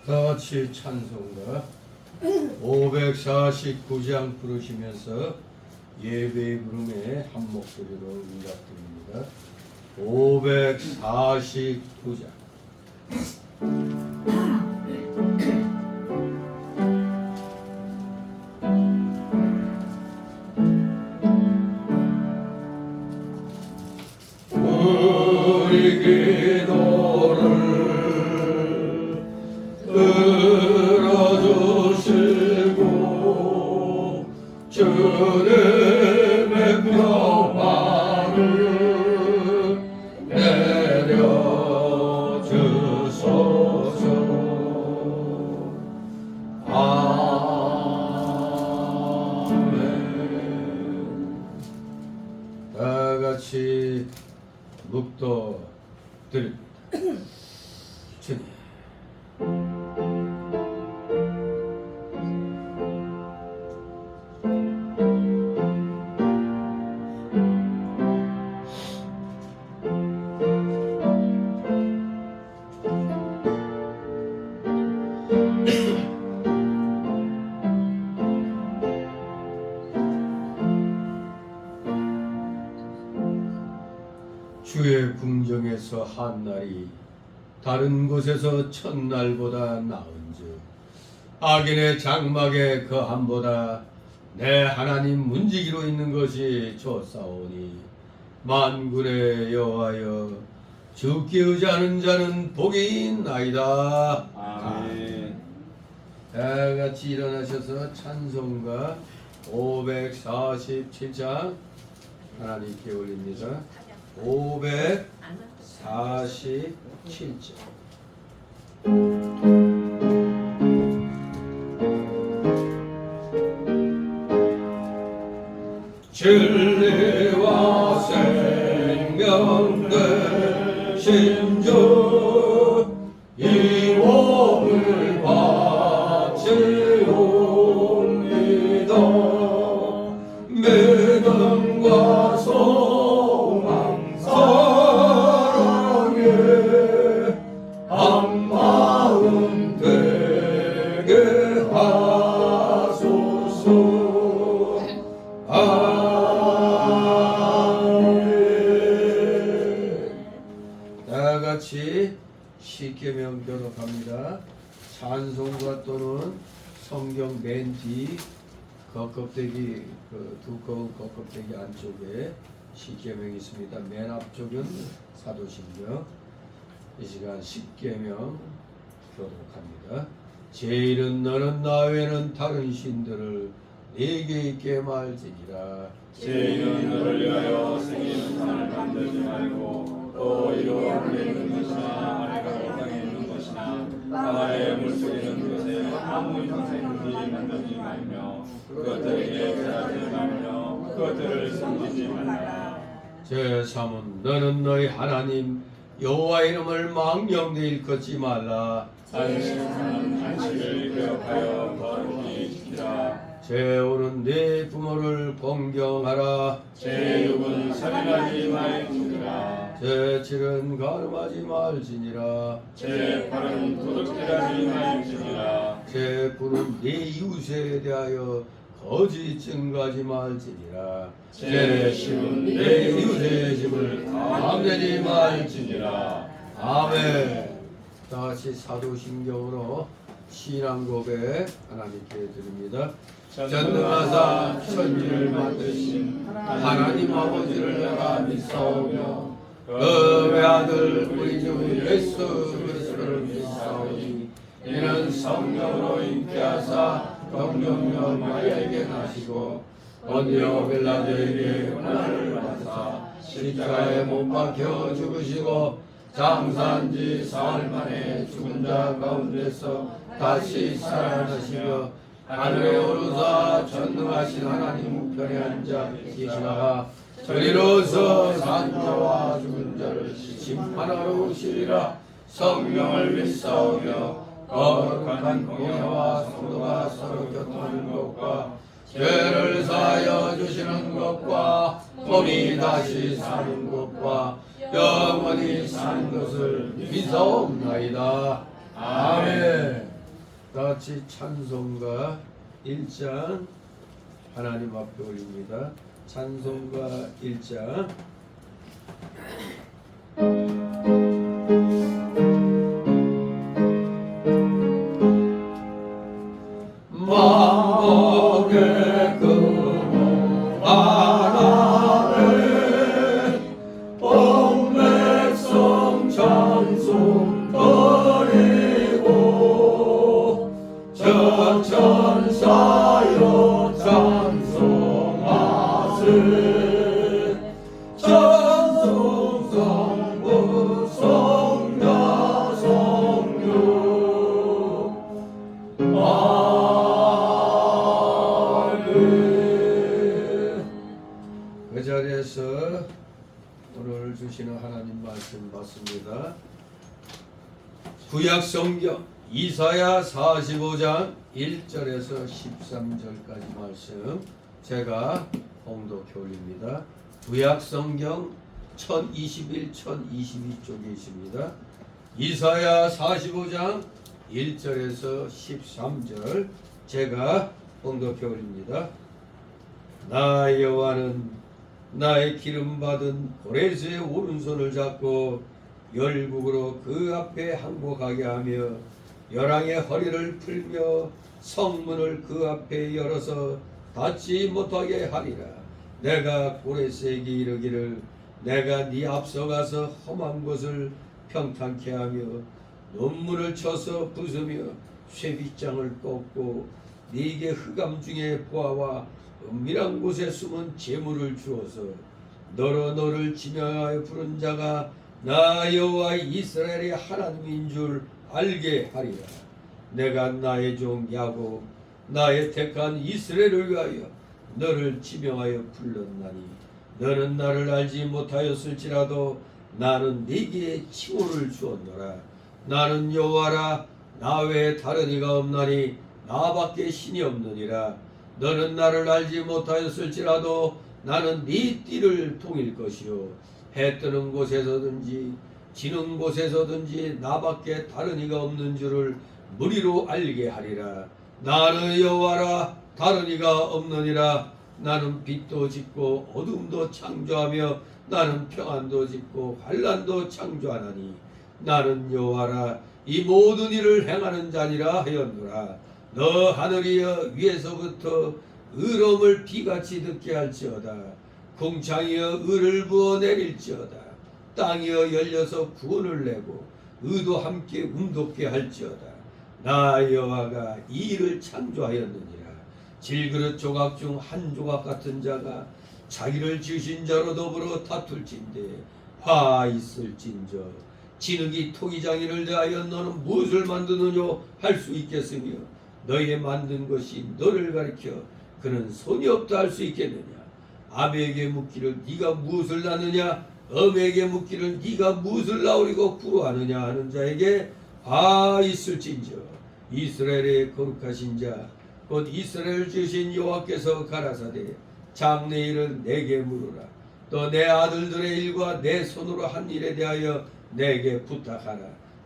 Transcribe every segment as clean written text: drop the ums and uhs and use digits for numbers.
다같이 찬송가 549장 부르시면서 예배 부름에 한 목소리로 응답드립니다. 549장 우리 기도를 들어주시고 주님의 평화를 내려주소서. 아멘. 다같이 묵도 드립니다. 주님, 주의 궁정에서 한 날이 다른 곳에서 첫날보다 나은즉 악인의 장막에 거함보다 내 하나님 문지기로 있는 것이 좋사오니 만군의 여호와여 주께 의지하는 자는 복이 있나이다. 아멘. 다같이 일어나셔서 찬송가 547장 하나님께 올립니다. 547장 진리와 생명 되신 주 이 몸을 바치옵니다. 믿음과 소망 사랑에 한마음 되게 하소서. 다같이 십계명 교독합니다. 찬송가 또는 성경 맨 뒤 겉껍데기 두꺼운 겉껍데기 안쪽에 십계명이 있습니다. 맨 앞쪽은 사도신경. 이 시간 십계명 교독합니다. 제일은 너는 나 외에는 다른 신들을 네게 있게 말지니라. 제일은 너를 위하여 생기는 산을 만들지 말고 또 이로 하늘에 있는 것이나 아래가 땅에 있는 것이나 땅 아래 물속에 있는 것에 아무 형상이든지 만들지 말며 그것들에게 절하지 말며 그것들을 섬기지 말라. 제3은 너는 너희 하나님 여호와 이름을 망령되이 일컫지 말라. 안식하는 안식을 기억하여 거룩히 지키라. 제5는 네 부모를 공경하라. 제6은 살인하지 말지니라. 제7은 가늠하지 말지니라. 제8은 도둑질하지 말지니라. 제9는 네 이웃에 대하여 거짓 증거하지 말지니라. 제10은 내 이웃의 집을 탐내지 말지니라. 아멘. 다같이 사도신경으로 신앙 고백 하나님께 드립니다. 전능하사 천지를 만드신 하나님 아버지를 내가 믿사오며 그 외아들 우리 주 예수 그리스도를 믿사오니 이는 성령으로 잉태하사 동정녀 마리아에게 나시고 본디오 빌라도에게 고난을 받으사 십자가에 못 박혀 죽으시고 장사한지 사흘 만에 죽은 자 가운데서 다시 살아나시며 하늘에 오르사 전능하신 하나님 우편에 앉아 계시다가 저리로서 산 자와 죽은 자를 심판하러 오시리라. 성령을 믿사오며 거룩한 공예와 성도가 서로 교통하는 것과 죄를 사하여 주시는 것과 몸이 다시 사는 것과 영원히 사는 것을 믿사옵나이다. 아멘. 다같이 찬송가 1장 하나님 앞에 올립니다. 찬송가 1장. 만복의 금 하나에 온 백성 찬송 드리고 전천사여 찬송하세 찬송 성부 성자 성령 그 자리에서 오늘 주시는 하나님 말씀 받습니다. 구약 성경 이사야 45장 1절에서 13절까지 말씀 제가 봉독해 올립니다. 구약 성경 1021, 1022쪽에 있습니다. 이사야 45장 1절에서 13절 제가 봉독해 올립니다. 나 여호와는 나의 기름 받은 고레스의 오른손을 잡고 열국으로 그 앞에 항복하게 하며 열왕의 허리를 풀며 성문을 그 앞에 열어서 닫지 못하게 하리라. 내가 고레스에게 이르기를 내가 네 앞서가서 험한 곳을 평탄케 하며 논문을 쳐서 부수며 쇠빗장을 꺾고 네게 흑암 중에 보아와 은밀한 곳에 숨은 재물을 주어서 너로 너를 지명하여 부른 자가 나 여호와 이스라엘의 하나님인 줄 알게 하리라. 내가 나의 종 야곱 나의 택한 이스라엘을 위하여 너를 지명하여 불렀나니 너는 나를 알지 못하였을지라도 나는 네게 칭호를 주었노라. 나는 여호와라 나 외에 다른 이가 없나니 나밖에 신이 없느니라. 너는 나를 알지 못하였을지라도 나는 네 띠를 통일 것이요 해 뜨는 곳에서든지 지는 곳에서든지 나밖에 다른 이가 없는 줄을 무리로 알게 하리라. 나는 여호와라 다른 이가 없느니라. 나는 빛도 짓고 어둠도 창조하며 나는 평안도 짓고 환난도 창조하나니 나는 여호와라 이 모든 일을 행하는 자니라 하였노라. 너 하늘이여 위에서부터 의로움을 비같이 듣게 할지어다. 궁창이여 의를 부어 내릴지어다. 땅이여 열려서 구원을 내고 의도 함께 움돋게 할지어다. 나 여호와가 이 일을 창조하였느니라. 질그릇 조각 중 한 조각 같은 자가 자기를 지으신 자로 더불어 다툴진대 화 있을진저 진흙이 토기장이를 대하여 너는 무엇을 만드느냐 할 수 있겠으며 너희의 만든 것이 너를 가리켜 그는 손이 없다 할 수 있겠느냐. 아비에게 묻기를 네가 무엇을 낳느냐 엄에게 묻기를 네가 무엇을 낳으리고 부러하느냐 하는 자에게 화 있을진저 이스라엘의 거룩하신 자 곧 이스라엘 지으신 여호와께서 가라사대 장래 일을 내게 물으라. 또 내 아들들의 일과 내 손으로 한 일에 대하여 내게 부탁하라.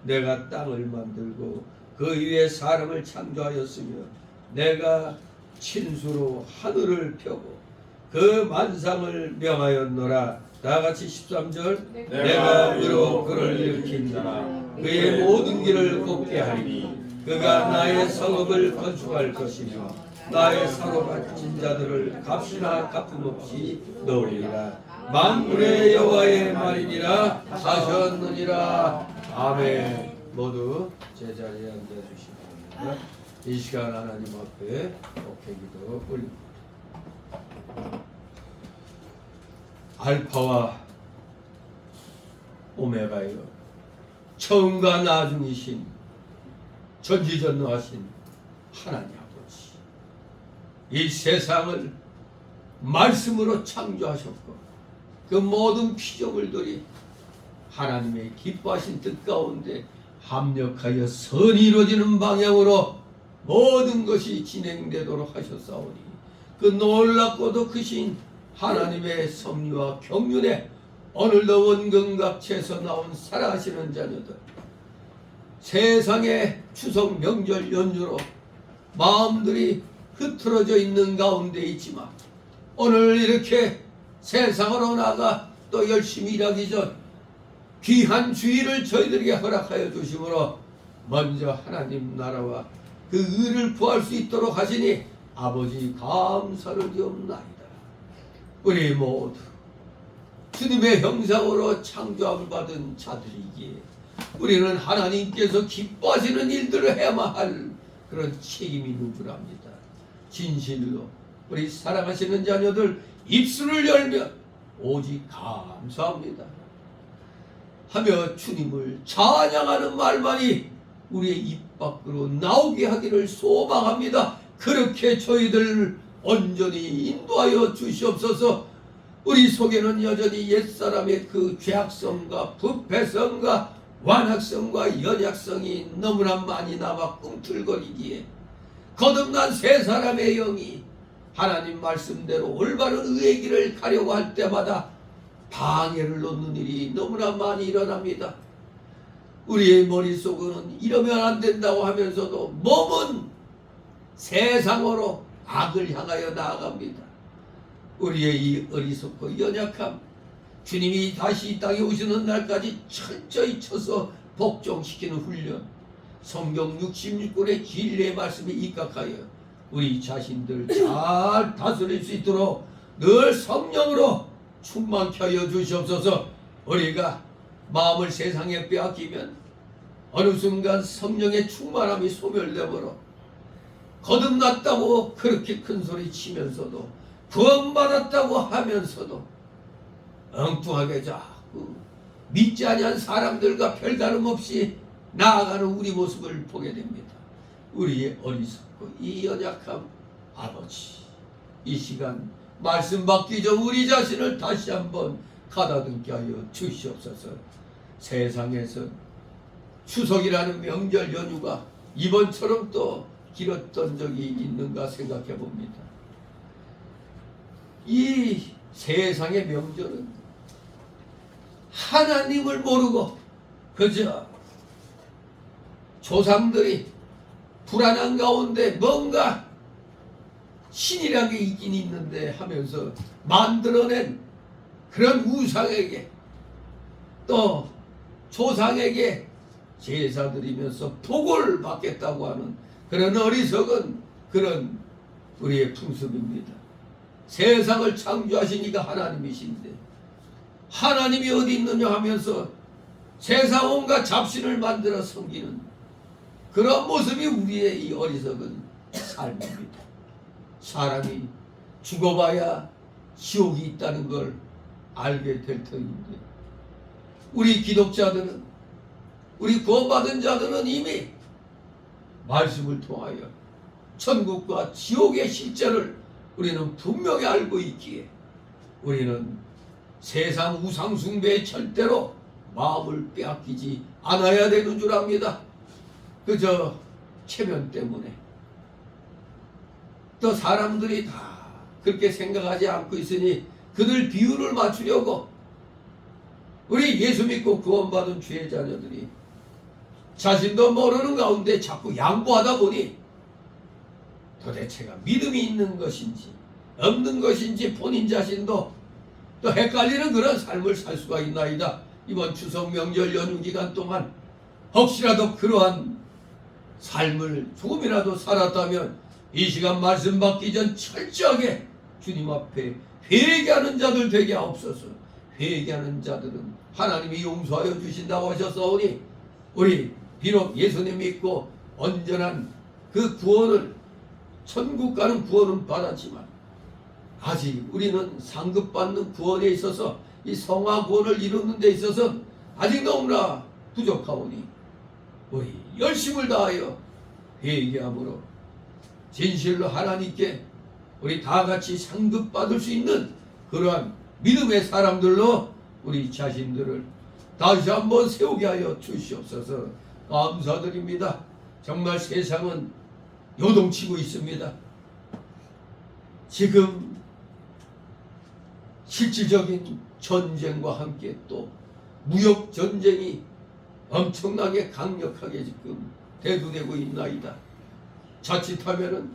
내가 땅을 만들고 그 위에 사람을 창조하였으며 내가 친수로 하늘을 펴고 그 만상을 명하였노라. 다같이 13절 내가 의로 그를 일으킨다. 그의 모든 길을 곱게 하리니 그가 나의 성읍을 건축할 것이며 나의 사로 바친 자들을 값이나 갚음없이 넣으리라. 만군의 여호와의 말이니라 하셨느니라. 아멘. 모두 제자리에 앉아주시기 바랍니다. 이 시간 하나님 앞에 목회기도 올립니다. 알파와 오메가여 처음과 나중이신 전지전능하신 하나님 아버지, 이 세상을 말씀으로 창조하셨고 그 모든 피조물들이 하나님의 기뻐하신 뜻 가운데 합력하여 선이 이루어지는 방향으로 모든 것이 진행되도록 하셨사오니 그 놀랍고도 크신 하나님의 섭리와 경륜에 오늘도 원근각체에서 나온 살아가시는 자녀들 세상의 추석 명절 연휴로 마음들이 흐트러져 있는 가운데 있지만 오늘 이렇게 세상으로 나가 또 열심히 일하기 전 귀한 주일을 저희들에게 허락하여 주심으로 먼저 하나님 나라와 그 의를 구할 수 있도록 하시니 아버지 감사를 드옵나이다. 우리 모두 주님의 형상으로 창조함을 받은 자들이기에 우리는 하나님께서 기뻐하시는 일들을 해야만 할 그런 책임이 있는 줄 압니다. 진실로 우리 사랑하시는 자녀들 입술을 열면 오직 감사합니다 하며 주님을 찬양하는 말만이 우리의 입 밖으로 나오게 하기를 소망합니다. 그렇게 저희들 온전히 인도하여 주시옵소서. 우리 속에는 여전히 옛사람의 그 죄악성과 부패성과 완악성과 연약성이 너무나 많이 남아 꿈틀거리기에 거듭난 새 사람의 영이 하나님 말씀대로 올바른 의의 길을 가려고 할 때마다 방해를 놓는 일이 너무나 많이 일어납니다. 우리의 머릿속은 이러면 안 된다고 하면서도 몸은 세상으로 악을 향하여 나아갑니다. 우리의 이 어리석고 연약함, 주님이 다시 이 땅에 오시는 날까지 철저히 쳐서 복종시키는 훈련, 성경 66권의 진리의 말씀에 입각하여 우리 자신들 잘 다스릴 수 있도록 늘 성령으로 충만케 하여 주시옵소서. 우리가 마음을 세상에 빼앗기면 어느 순간 성령의 충만함이 소멸되므로 거듭났다고 그렇게 큰 소리 치면서도 구원받았다고 하면서도 엉뚱하게 자꾸 믿지 아니한 사람들과 별다름없이 나아가는 우리 모습을 보게 됩니다. 우리의 어리석고 이 연약함, 아버지 이 시간 말씀 받기 전 우리 자신을 다시 한번 가다듬게 하여 주시옵소서. 세상에서 추석이라는 명절 연휴가 이번처럼 또 길었던 적이 있는가 생각해 봅니다. 이 세상의 명절은 하나님을 모르고 그저 조상들이 불안한 가운데 뭔가 신이라는 게 있긴 있는데 하면서 만들어낸 그런 우상에게 또 조상에게 제사 드리면서 복을 받겠다고 하는 그런 어리석은 그런 우리의 풍습입니다. 세상을 창조하시니까 하나님이신데 하나님이 어디 있느냐 하면서 세상 온갖 잡신을 만들어 섬기는 그런 모습이 우리의 이 어리석은 삶입니다. 사람이 죽어봐야 지옥이 있다는 걸 알게 될 터인데 우리 기독자들은 우리 구원받은 자들은 이미 말씀을 통하여 천국과 지옥의 실제를 우리는 분명히 알고 있기에 우리는 세상 우상 숭배에 절대로 마음을 빼앗기지 않아야 되는 줄 압니다. 그저 체면 때문에 또 사람들이 다 그렇게 생각하지 않고 있으니 그들 비율을 맞추려고 우리 예수 믿고 구원받은 주의 자녀들이 자신도 모르는 가운데 자꾸 양보하다 보니 도대체가 믿음이 있는 것인지 없는 것인지 본인 자신도 또 헷갈리는 그런 삶을 살 수가 있나이다. 이번 추석 명절 연휴 기간 동안 혹시라도 그러한 삶을 조금이라도 살았다면 이 시간 말씀 받기 전 철저하게 주님 앞에 회개하는 자들 되게 하옵소서. 회개하는 자들은 하나님이 용서하여 주신다고 하셨사오니 우리 비록 예수님 믿고 온전한 그 구원을 천국 가는 구원은 받았지만 아직 우리는 상급받는 구원에 있어서 이 성화 구원을 이루는 데 있어서 아직 너무나 부족하오니 우리 열심을 다하여 회개함으로 진실로 하나님께 우리 다 같이 상급받을 수 있는 그러한 믿음의 사람들로 우리 자신들을 다시 한번 세우게 하여 주시옵소서. 감사드립니다. 정말 세상은 요동치고 있습니다. 지금 실질적인 전쟁과 함께 또 무역 전쟁이 엄청나게 강력하게 지금 대두되고 있나이다. 자칫하면은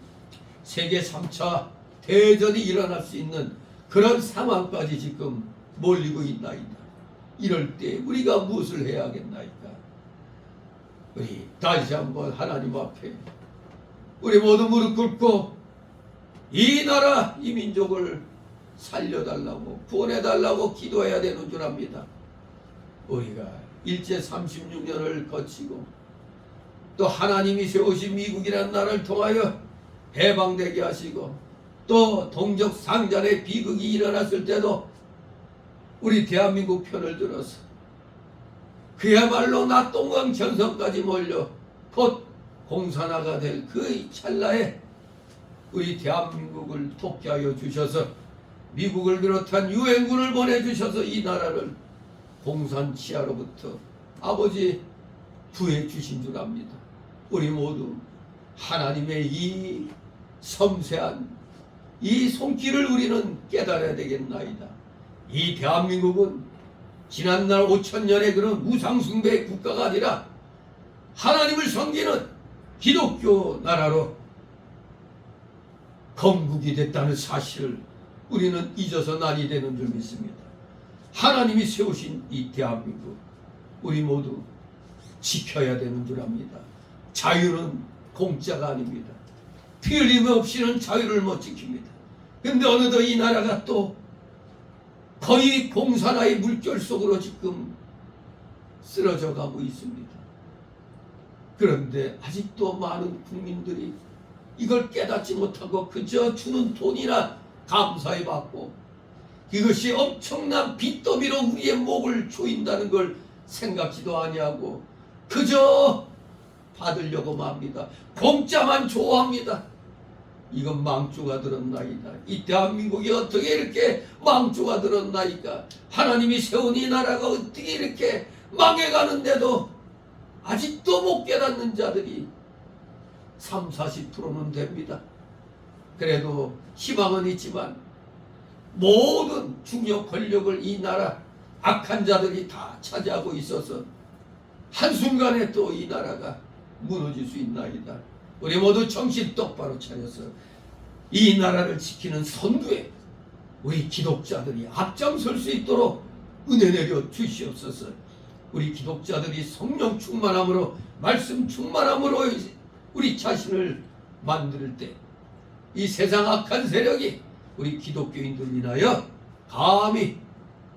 세계 3차 대전이 일어날 수 있는 그런 상황까지 지금 몰리고 있나이다. 이럴 때 우리가 무엇을 해야 하겠나이까? 우리 다시 한번 하나님 앞에 우리 모두 무릎 꿇고 이 나라 이 민족을 살려달라고 구원해달라고 기도해야 되는 줄 압니다. 우리가 일제 36년을 거치고 또 하나님이 세우신 미국이라는 나라를 통하여 해방되게 하시고 또 동족 상잔의 비극이 일어났을 때도 우리 대한민국 편을 들어서 그야말로 낙동강 전선까지 몰려 곧 공산화가 될 그 찰나에 우리 대한민국을 돕게 주셔서 미국을 비롯한 유엔군을 보내주셔서 이 나라를 공산치하로부터 아버지 구해주신 줄 압니다. 우리 모두 하나님의 이 섬세한 이 손길을 우리는 깨달아야 되겠나이다. 이 대한민국은 지난날 5천년의 그런 우상숭배의 국가가 아니라 하나님을 섬기는 기독교 나라로 건국이 됐다는 사실을 우리는 잊어서 난이 되는 줄 믿습니다. 하나님이 세우신 이 대한민국 우리 모두 지켜야 되는 줄 압니다. 자유는 공짜가 아닙니다. 피 흘림 없이는 자유를 못 지킵니다. 근데 어느덧 이 나라가 또 거의 공산화의 물결 속으로 지금 쓰러져 가고 있습니다. 그런데 아직도 많은 국민들이 이걸 깨닫지 못하고 그저 주는 돈이나 감사히 받고 이것이 엄청난 빚더미로 우리의 목을 조인다는 걸 생각지도 아니하고 그저 받으려고 합니다. 공짜만 좋아합니다. 이건 망조가 들었나이다. 이 대한민국이 어떻게 이렇게 망조가 들었나이까? 하나님이 세운 이 나라가 어떻게 이렇게 망해가는데도 아직도 못 깨닫는 자들이 30~40%는 됩니다. 그래도 희망은 있지만 모든 중요 권력을 이 나라 악한 자들이 다 차지하고 있어서 한순간에 또 이 나라가 무너질 수 있나이다. 우리 모두 정신 똑바로 차려서 이 나라를 지키는 선두에 우리 기독자들이 앞장설 수 있도록 은혜 내려 주시옵소서. 우리 기독자들이 성령 충만함으로 말씀 충만함으로 우리 자신을 만들 때 이 세상 악한 세력이 우리 기독교인들 인하여 감히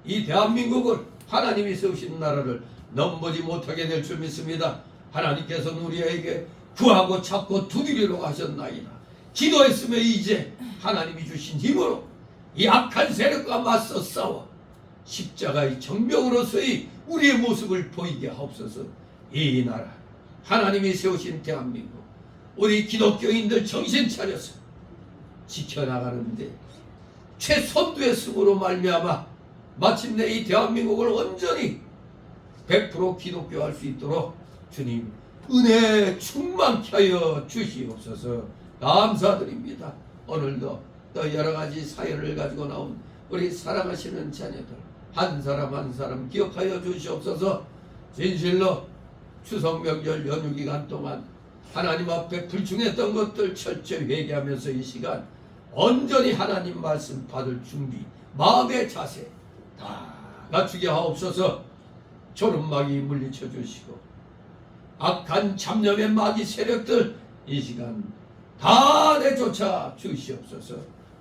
이 대한민국을 하나님이 세우신 나라를 넘보지 못하게 될 줄 믿습니다. 하나님께서는 우리에게 구하고 찾고 두드리려고 하셨나이다. 기도했으며 이제 하나님이 주신 힘으로 이 악한 세력과 맞서 싸워 십자가의 정병으로서의 우리의 모습을 보이게 하옵소서. 이 나라 하나님이 세우신 대한민국 우리 기독교인들 정신 차려서 지켜나가는데 최선두의 승으로 말미암아 마침내 이 대한민국을 온전히 100% 기독교할 수 있도록 주님 은혜 충만케 하여 주시옵소서. 감사드립니다. 오늘도 또 여러가지 사연을 가지고 나온 우리 사랑하시는 자녀들 한 사람 한 사람 기억하여 주시옵소서. 진실로 추석 명절 연휴 기간 동안 하나님 앞에 불충했던 것들 철저히 회개하면서 이 시간 온전히 하나님 말씀 받을 준비 마음의 자세 다 갖추게 하옵소서. 졸음막이 물리쳐 주시고 악한 잡념의 마귀 세력들 이 시간 다 내쫓아 주시옵소서.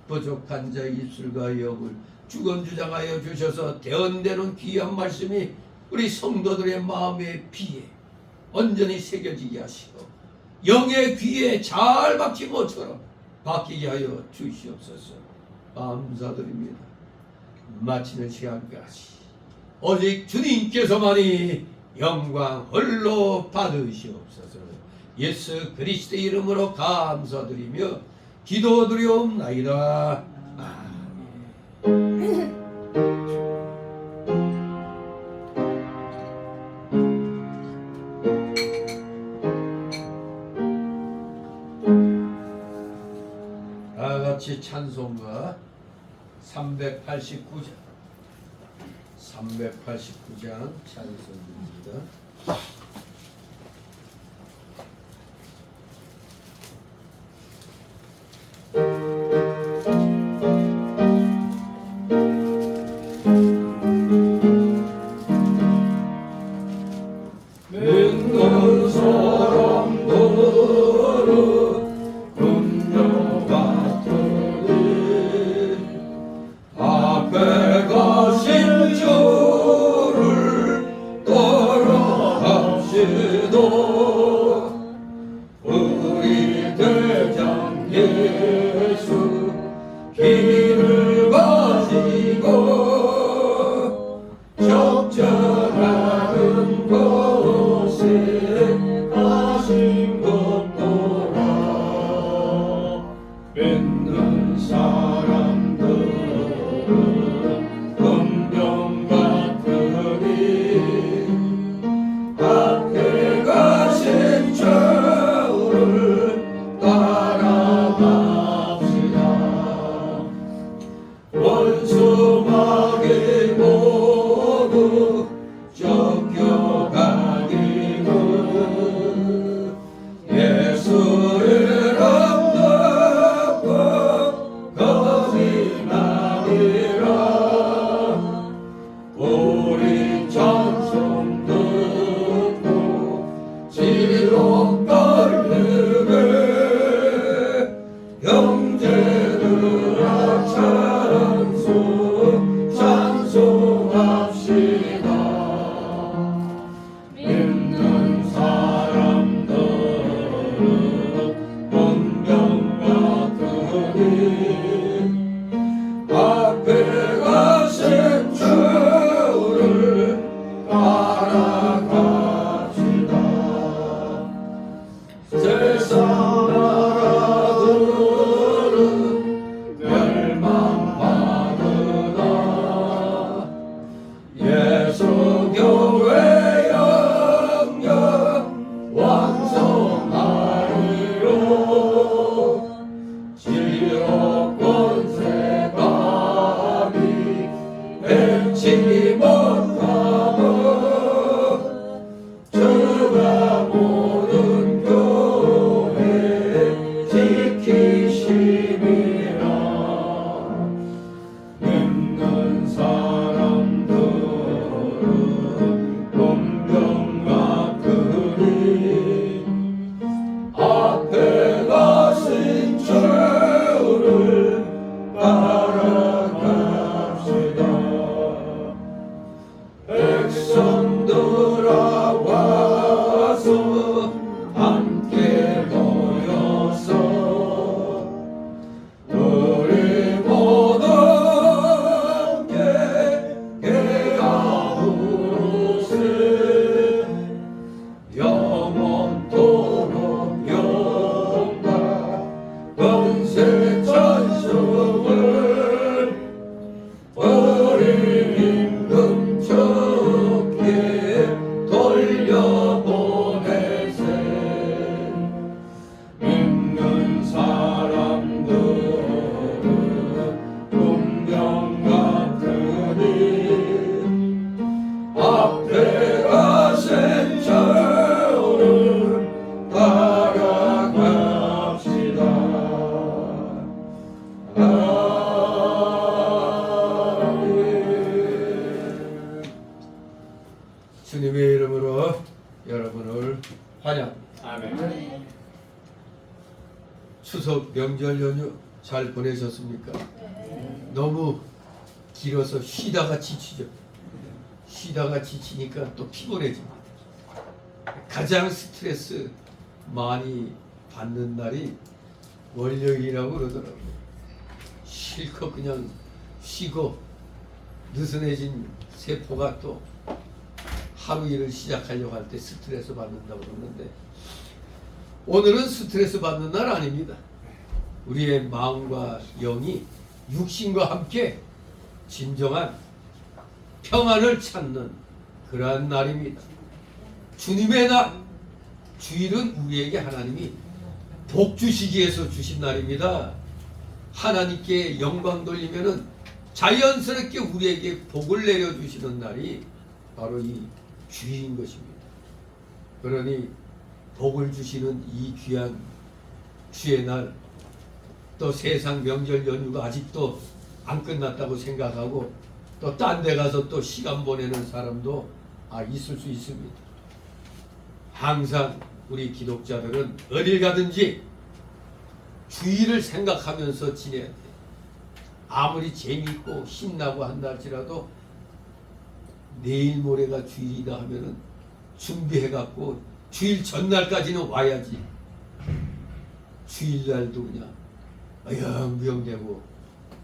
부족한 자의 입술과 영을 주건주장하여 주셔서 대언되는 귀한 말씀이 우리 성도들의 마음의 비에 온전히 새겨지게 하시고 영의 귀에 잘 박힌 것처럼 박히게 하여 주시옵소서. 감사드립니다. 마치는 시간까지 오직 주님께서만이 영광 홀로 받으시옵소서. 예수 그리스도의 이름으로 감사드리며 기도드리옵나이다. 아멘. 다 같이 찬송가 389장 찬송입니다. 믿는 사람들은 금령 같으니 앞에 가신 주를 따라갑시다. 우리 대장 예수 길을 가지고 적절하는 곳에 가신 것보다 믿는 사람들은 금령 같으니 앞에 가신 주를 따라갑시다. 원수마귀 모두 쫓겨가기는 예수 이름 듣고 겁이 나니라. 우리 찬송 듣고 지옥 떨리게 형제들아 찬송합시다. 믿는 사람들은 본경 같으니 앞에 가신 주를 따라갑시다. 세상 나라들은 멸망받으나 예수 교회 영영 완성하리로. 지옥 권세 감히 맺지 못하고 주가 모든 교회 지키심이라. 믿는 사람들은 본경 같으니 앞에 가신 주를 따라갑시다. 백성들아 와서 함께 모여서 우리 모두 함께 깨어부르세. 영원토록 영광 권세 찬송을 우리 임금 주께 돌려보내세. 믿는 사람들은 동경 같으니 앞에 가신 주를 따라갑시다. 주님의 이름으로 여러분을 환영합니다. 아멘. 추석 명절 연휴 잘 보내셨습니까? 너무 길어서 쉬다가 지치죠. 쉬다가 지치니까 또 피곤해집니다. 가장 스트레스 많이 받는 날이 월요일이라고 그러더라고요. 실컷 그냥 쉬고 느슨해진 세포가 또 하루 일을 시작하려고 할 때 스트레스 받는다고 그러는데 오늘은 스트레스 받는 날 아닙니다. 우리의 마음과 영이 육신과 함께 진정한 평안을 찾는 그러한 날입니다. 주님의 날, 주일은 우리에게 하나님이 복 주시기 위해서 주신 날입니다. 하나님께 영광 돌리면은 자연스럽게 우리에게 복을 내려주시는 날이 바로 이 주일인 것입니다. 그러니 복을 주시는 이 귀한 주의 날, 또 세상 명절 연휴가 아직도 안 끝났다고 생각하고 또 딴 데 가서 또 시간 보내는 사람도 있을 수 있습니다. 항상 우리 기독자들은 어딜 가든지 주일을 생각하면서 지내야 돼요. 아무리 재미있고 신나고 한다 할지라도 내일 모레가 주일이다 하면은 준비해갖고 주일 전날까지는 와야지. 주일날도 그냥 어영부영되고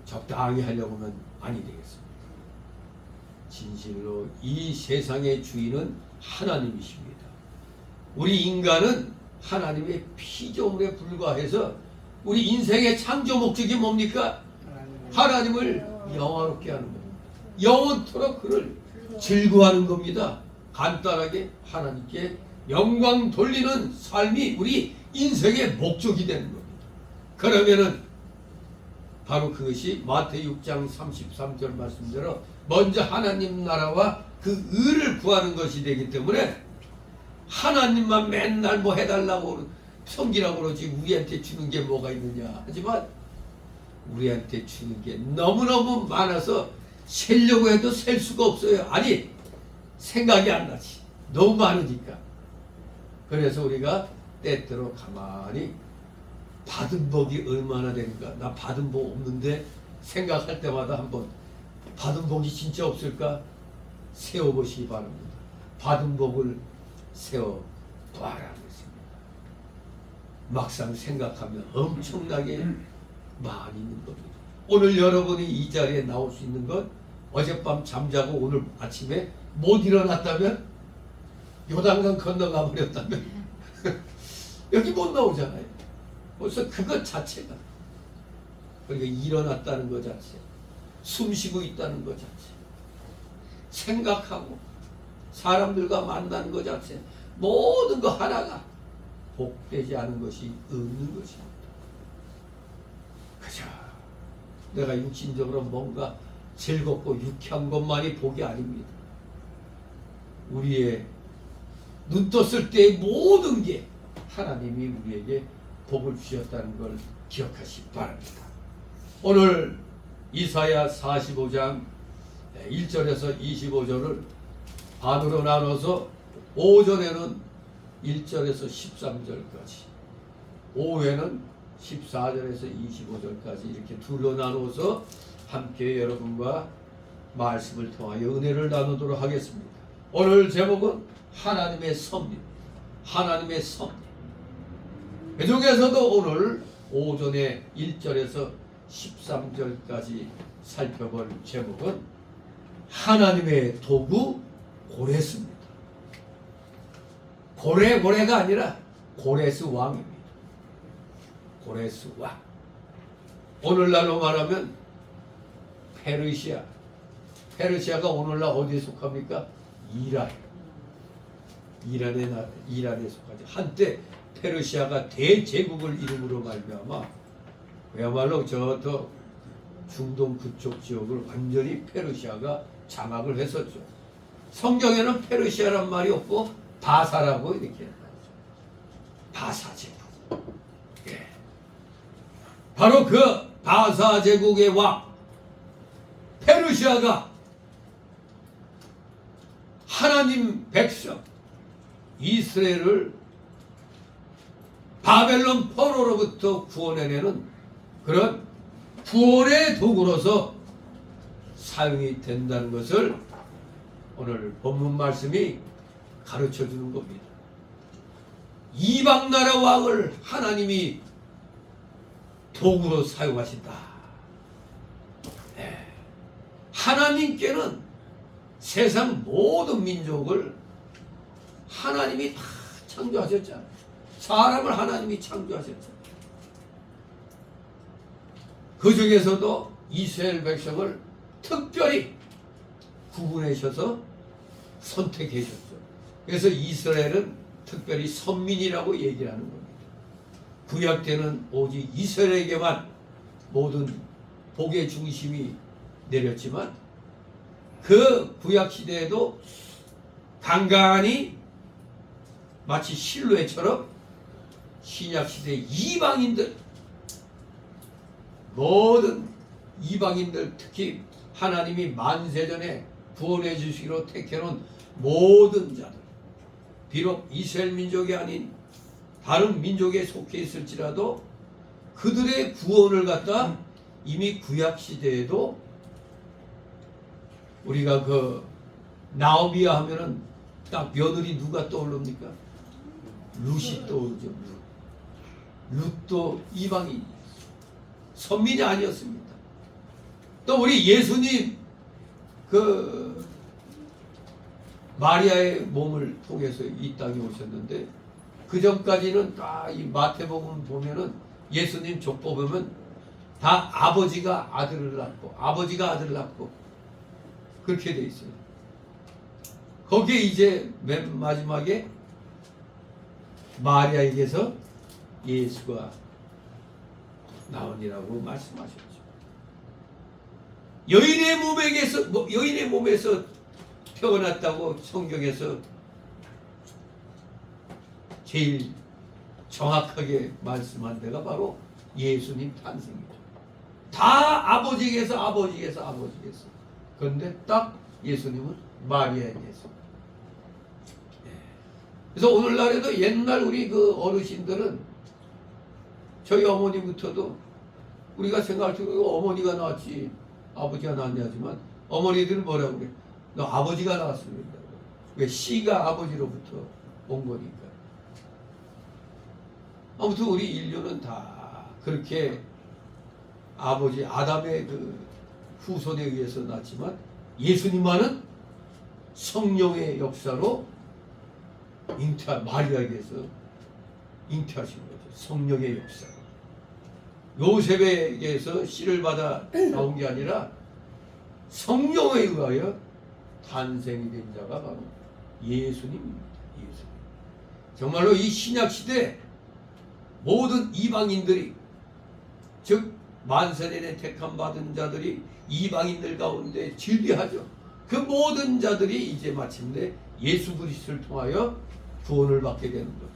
적당히 하려고 하면 아니 되겠습니다. 진실로 이 세상의 주인은 하나님이십니다. 우리 인간은 하나님의 피조물에 불과해서 우리 인생의 창조 목적이 뭡니까? 하나님을 영화롭게 하는 겁니다. 영원토록 그를 즐거워하는 겁니다. 간단하게 하나님께 영광 돌리는 삶이 우리 인생의 목적이 되는 겁니다. 그러면은 바로 그것이 마태복음 6장 33절 말씀대로 먼저 하나님 나라와 그 의를 구하는 것이 되기 때문에 하나님만 맨날 뭐 해달라고 섬기라고 그러지 우리한테 주는 게 뭐가 있느냐. 하지만 우리한테 주는 게 너무너무 많아서 세려고 해도 셀 수가 없어요. 아니 생각이 안 나지. 너무 많으니까. 그래서 우리가 때때로 가만히 받은 복이 얼마나 되는가. 나 받은 복 없는데 생각할 때마다 한번 받은 복이 진짜 없을까 세워보시기 바랍니다. 받은 복을 세워봐라. 막상 생각하면 엄청나게 많이 있는 겁니다. 오늘 여러분이 이 자리에 나올 수 있는 건 어젯밤 잠자고 오늘 아침에 못 일어났다면, 요단강 건너가 버렸다면 여기 못 나오잖아요. 벌써 그것 자체가, 그러니까 일어났다는 것 자체, 숨 쉬고 있다는 것 자체, 생각하고 사람들과 만나는 것 자체, 모든 거 하나가 복되지 않은 것이 없는 것입니다. 그죠? 내가 육신적으로 뭔가 즐겁고 유쾌한 것만이 복이 아닙니다. 우리의 눈 떴을 때의 모든 게 하나님이 우리에게 복을 주셨다는 걸 기억하시기 바랍니다. 오늘 이사야 45장 1절에서 25절을 반으로 나눠서 오전에는 1절에서 13절까지, 오후에는 14절에서 25절까지 이렇게 둘로 나누어서 함께 여러분과 말씀을 통하여 은혜를 나누도록 하겠습니다. 오늘 제목은 하나님의 섭리, 하나님의 섭리. 그 중에서도 오늘 오전에 1절에서 13절까지 살펴볼 제목은 하나님의 도구 고레스입니다. 고레가 아니라 고레스 왕입니다. 고레스 왕. 오늘날로 말하면 페르시아. 페르시아가 오늘날 어디에 속합니까? 이란에 속하죠. 한때 페르시아가 대제국을 이름으로 말미암아 그야말로 저 중동 그쪽 지역을 완전히 페르시아가 장악을 했었죠. 성경에는 페르시아란 말이 없고 바사라고 이렇게 바사 제국. 예. 바로 그 바사 제국의 왕 페르시아가 하나님 백성 이스라엘을 바벨론 포로로부터 구원해내는 그런 구원의 도구로서 사용이 된다는 것을 오늘 본문 말씀이 가르쳐 주는 겁니다. 이방 나라 왕을 하나님이 도구로 사용하신다. 네. 하나님께는 세상 모든 민족을 하나님이 다 창조하셨잖아요. 사람을 하나님이 창조하셨잖아요. 그 중에서도 이스라엘 백성을 특별히 구분하셔서 선택해 주셨죠. 그래서 이스라엘은 특별히 선민이라고 얘기를 하는 겁니다. 구약 때는 오직 이스라엘에게만 모든 복의 중심이 내렸지만 그 구약 시대에도 간간히 마치 실로에처럼 신약시대 이방인들, 모든 이방인들, 특히 하나님이 만세전에 구원해 주시기로 택해놓은 모든 자들, 비록 이스라엘 민족이 아닌 다른 민족에 속해 있을지라도 그들의 구원을 갖다 이미 구약시대에도 우리가 그 나오미야 하면은 딱 며느리 누가 떠오릅니까? 룻이 떠오르죠. 룻도 이방인, 선민이 아니었습니다. 또 우리 예수님 그 마리아의 몸을 통해서 이 땅에 오셨는데 그 전까지는 다 이 마태복음 보면은 예수님 족보 보면 다 아버지가 아들을 낳고 아버지가 아들을 낳고 그렇게 돼 있어요. 거기에 이제 맨 마지막에 마리아에게서 예수가 나오니라고 말씀하셨죠. 여인의 몸에서 태어났다고 성경에서 제일 정확하게 말씀한 데가 바로 예수님 탄생이죠. 다 아버지에게서. 그런데 딱 예수님은 마리아에게서. 그래서 오늘날에도 옛날 우리 그 어르신들은 저희 어머니부터도 우리가 생각할 때 어머니가 낳았지 아버지가 낳았냐 하지만 어머니들은 뭐라고 그래? 너 아버지가 낳았습니다. 왜? 씨가 아버지로부터 온 거니까. 아무튼 우리 인류는 다 그렇게 아버지 아담의 그 후손에 의해서 낳지만 예수님만은 성령의 역사로 마리아에게서 잉태하신 거죠. 성령의 역사. 요셉에게서 씨를 받아 나온 게 아니라 성령에 의하여 탄생이 된 자가 바로 예수님입니다. 예수님. 정말로 이 신약시대 모든 이방인들이, 즉 만세전에 택함 받은 자들이 이방인들 가운데 진리하죠. 그 모든 자들이 이제 마침내 예수 그리스도를 통하여 구원을 받게 되는 거죠.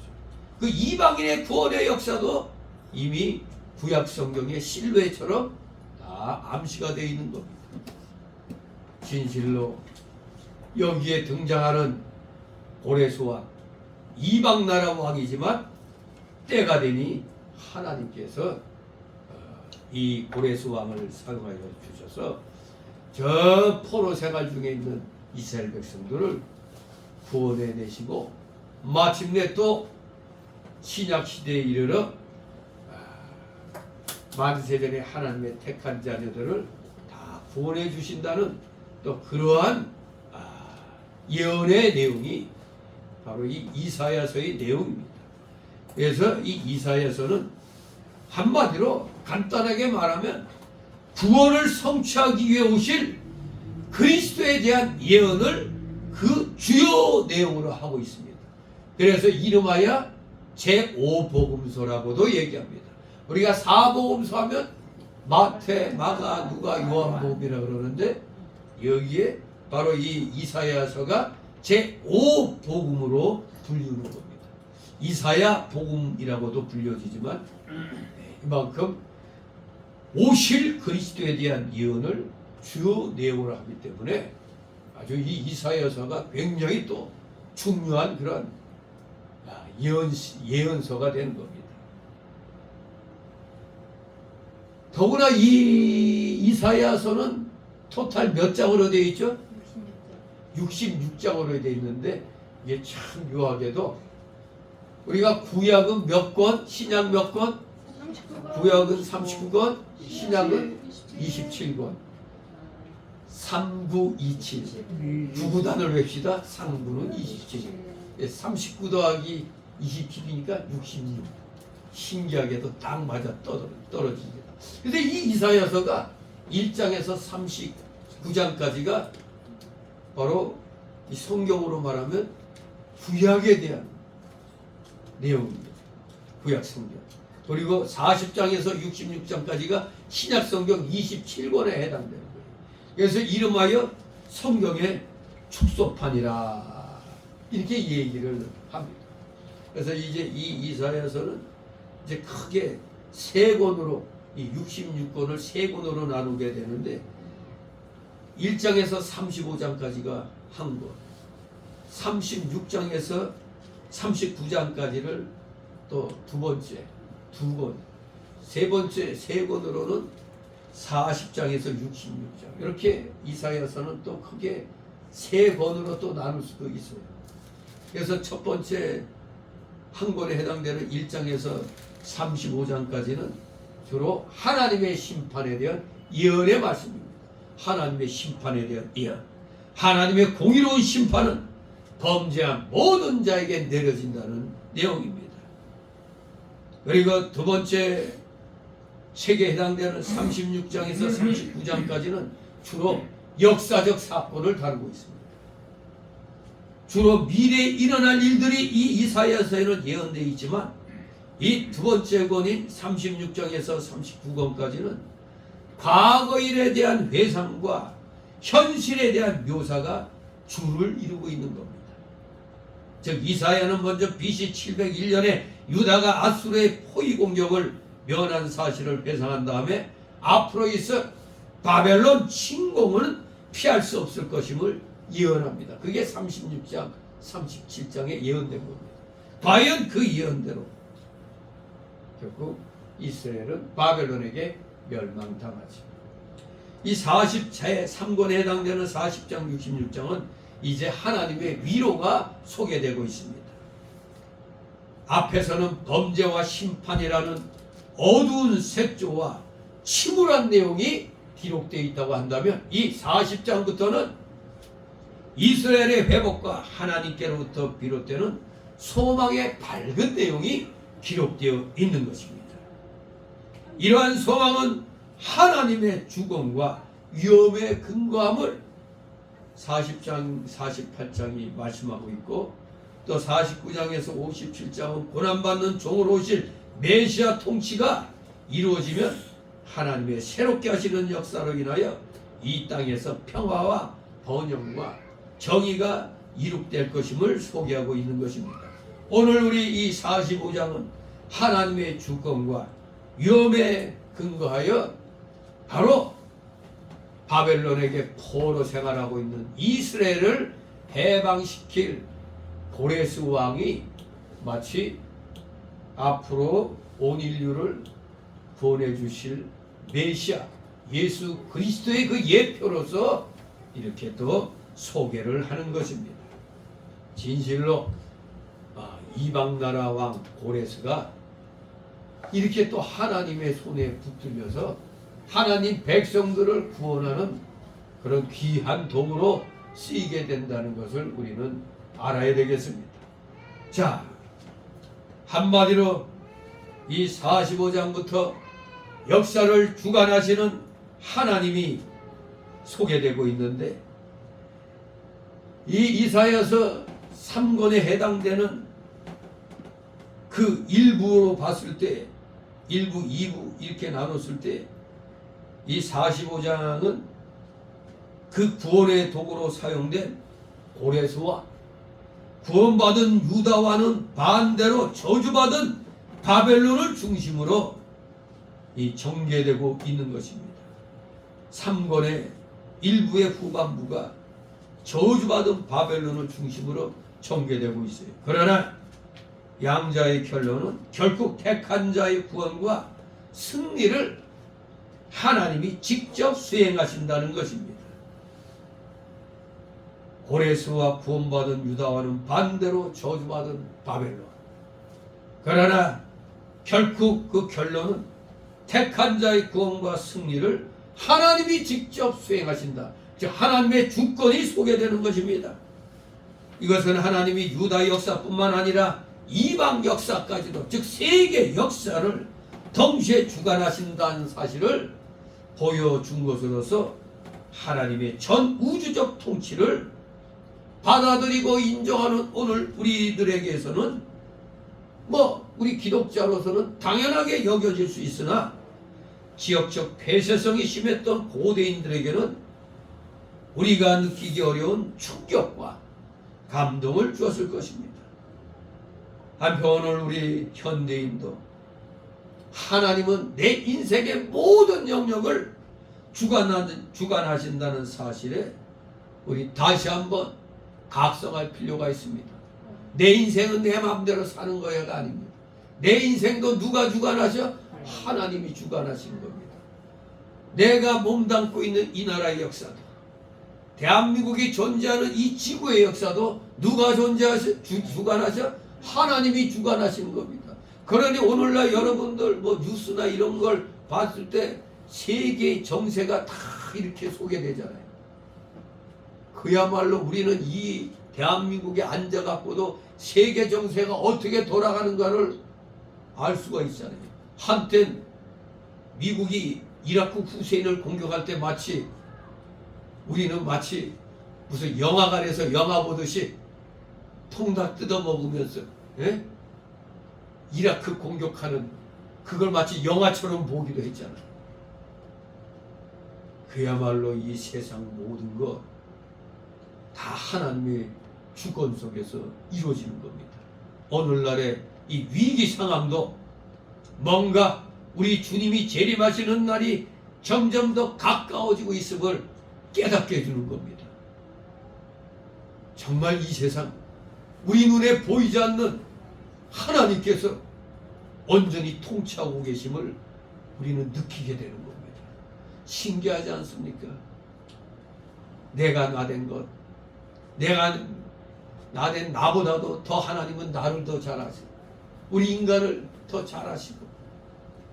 그 이방인의 구원의 역사도 이미 구약 성경의 실루엣처럼 다 암시가 되어 있는 겁니다. 진실로 여기에 등장하는 고레스 왕, 이방 나라 왕이지만 때가 되니 하나님께서 이 고레스 왕을 사용하여 주셔서 저 포로 생활 중에 있는 이스라엘 백성들을 구원해 내시고 마침내 또 신약 시대에 이르러 만세전에 하나님의 택한 자녀들을 다 구원해 주신다는 또 그러한 예언의 내용이 바로 이 이사야서의 내용입니다. 그래서 이 이사야서는 한마디로 간단하게 말하면 구원을 성취하기 위해 오실 그리스도에 대한 예언을 그 주요 내용으로 하고 있습니다. 그래서 이름하여 제5복음서라고도 얘기합니다. 우리가 4복음서 하면 마태, 마가, 누가, 요한복음이라 그러는데 여기에 바로 이 이사야서가 제5복음으로 불리는 겁니다. 이사야 복음이라고도 불려지지만 이만큼 오실 그리스도에 대한 예언을 주요 내용으로 하기 때문에 아주 이 이사야서가 굉장히 또 중요한 그런 예언서가 되는 겁니다. 더구나 이 이사야서는 토탈 몇 장으로 되어 있죠? 66장으로 되어 있는데 이게 참 묘하게도 우리가 구약은 몇 권, 신약 몇 권? 구약은 39권, 신약은 27권. 3927. 9구단을 웹시다. 상부는 27. 39 더하기 27이니까 66. 신기하게도 딱 맞아 떨어집니다. 근데 이 이사야서가 1장에서 39장까지가 바로 이 성경으로 말하면 구약에 대한 내용입니다. 구약 성경. 그리고 40장에서 66장까지가 신약 성경 27권에 해당되는 거예요. 그래서 이름하여 성경의 축소판이라 이렇게 얘기를 합니다. 그래서 이제 이 이사야서는 이제 크게 세 권으로, 이 66권을 세 권으로 나누게 되는데 1장에서 35장까지가 한 권, 36장에서 39장까지를 또 두 번째 두 권, 세 번째 세 권으로는 40장에서 66장, 이렇게 이사야서는 또 크게 세 권으로 또 나눌 수도 있어요. 그래서 첫 번째 한 권에 해당되는 1장에서 35장까지는 주로 하나님의 심판에 대한 예언의 말씀입니다. 하나님의 심판에 대한 예언, 하나님의 공의로운 심판은 범죄한 모든 자에게 내려진다는 내용입니다. 그리고 두 번째 책에 해당되는 36장에서 39장까지는 주로 역사적 사건을 다루고 있습니다. 주로 미래에 일어날 일들이 이 이사야서에는 예언되어 있지만 이 두 번째 권인 36장에서 39권까지는 과거 일에 대한 회상과 현실에 대한 묘사가 주를 이루고 있는 겁니다. 즉 이사야는 먼저 BC 701년에 유다가 아수르의 포위 공격을 면한 사실을 회상한 다음에 앞으로 있을 바벨론 침공은 피할 수 없을 것임을 예언합니다. 그게 36장, 37장에 예언된 겁니다. 과연 그 예언대로 결국 이스라엘은 바벨론에게 멸망당하지. 이 43권에 해당되는 40장, 66장은 이제 하나님의 위로가 소개되고 있습니다. 앞에서는 범죄와 심판이라는 어두운 색조와 침울한 내용이 기록되어 있다고 한다면 이 40장부터는 이스라엘의 회복과 하나님께로부터 비롯되는 소망의 밝은 내용이 기록되어 있는 것입니다. 이러한 소망은 하나님의 주권과 위엄에 근거함을 40장, 48장이 말씀하고 있고 또 49장에서 57장은 고난받는 종으로 오실 메시아 통치가 이루어지면 하나님의 새롭게 하시는 역사로 인하여 이 땅에서 평화와 번영과 정의가 이룩될 것임을 소개하고 있는 것입니다. 오늘 우리 이 45장은 하나님의 주권과 위엄에 근거하여 바로 바벨론에게 포로 생활하고 있는 이스라엘을 해방시킬 고레스 왕이 마치 앞으로 온 인류를 구원해 주실 메시아 예수 그리스도의 그 예표로서 이렇게 또 소개를 하는 것입니다. 진실로 이방 나라 왕 고레스가 이렇게 또 하나님의 손에 붙들려서 하나님 백성들을 구원하는 그런 귀한 도구로 쓰이게 된다는 것을 우리는 알아야 되겠습니다. 자, 한마디로 이 45장부터 역사를 주관하시는 하나님이 소개되고 있는데 이 이사야서 3권에 해당되는 그 일부로 봤을 때 1부, 2부 이렇게 나눴을 때 이 45장은 그 구원의 도구로 사용된 고레스와 구원받은 유다와는 반대로 저주받은 바벨론을 중심으로 이 전개되고 있는 것입니다. 3권의 일부의 후반부가 저주받은 바벨론을 중심으로 전개되고 있어요. 그러나 양자의 결론은 결국 택한 자의 구원과 승리를 하나님이 직접 수행하신다는 것입니다. 고레스와 구원받은 유다와는 반대로 저주받은 바벨론. 그러나 결국 그 결론은 택한 자의 구원과 승리를 하나님이 직접 수행하신다. 즉 하나님의 주권이 소개되는 것입니다. 이것은 하나님이 유다 역사뿐만 아니라 이방 역사까지도 즉 세계 역사를 동시에 주관하신다는 사실을 보여준 것으로서 하나님의 전 우주적 통치를 받아들이고 인정하는 오늘 우리들에게서는 우리 기독자로서는 당연하게 여겨질 수 있으나 지역적 폐쇄성이 심했던 고대인들에게는 우리가 느끼기 어려운 충격과 감동을 주었을 것입니다. 한편 오늘 우리 현대인도 하나님은 내 인생의 모든 영역을 주관하신다는 사실에 우리 다시 한번 각성할 필요가 있습니다. 내 인생은 내 마음대로 사는 거야가 아닙니다. 내 인생도 누가 주관하셔? 하나님이 주관하신 겁니다. 내가 몸담고 있는 이 나라의 역사도, 대한민국이 존재하는 이 지구의 역사도 누가 주관하셔? 하나님이 주관하시는 겁니다. 그러니 오늘날 여러분들 뭐 뉴스나 이런 걸 봤을 때 세계의 정세가 다 이렇게 소개되잖아요. 그야말로 우리는 이 대한민국에 앉아갖고도 세계 정세가 어떻게 돌아가는가를 알 수가 있잖아요. 한땐 미국이 이라크 후세인을 공격할 때 우리는 마치 무슨 영화관에서 영화 보듯이 통닭 뜯어 먹으면서 이라크 공격하는 그걸 마치 영화처럼 보기도 했잖아요. 그야말로 이 세상 모든 것 다 하나님의 주권 속에서 이루어지는 겁니다. 오늘날의 이 위기 상황도 뭔가 우리 주님이 재림하시는 날이 점점 더 가까워지고 있음을 깨닫게 해주는 겁니다. 정말 이 세상 우리 눈에 보이지 않는 하나님께서 온전히 통치하고 계심을 우리는 느끼게 되는 겁니다. 신기하지 않습니까? 내가 나된 것, 내가 나된 나보다도 더 하나님은 나를 더 잘 아시고 우리 인간을 더 잘 아시고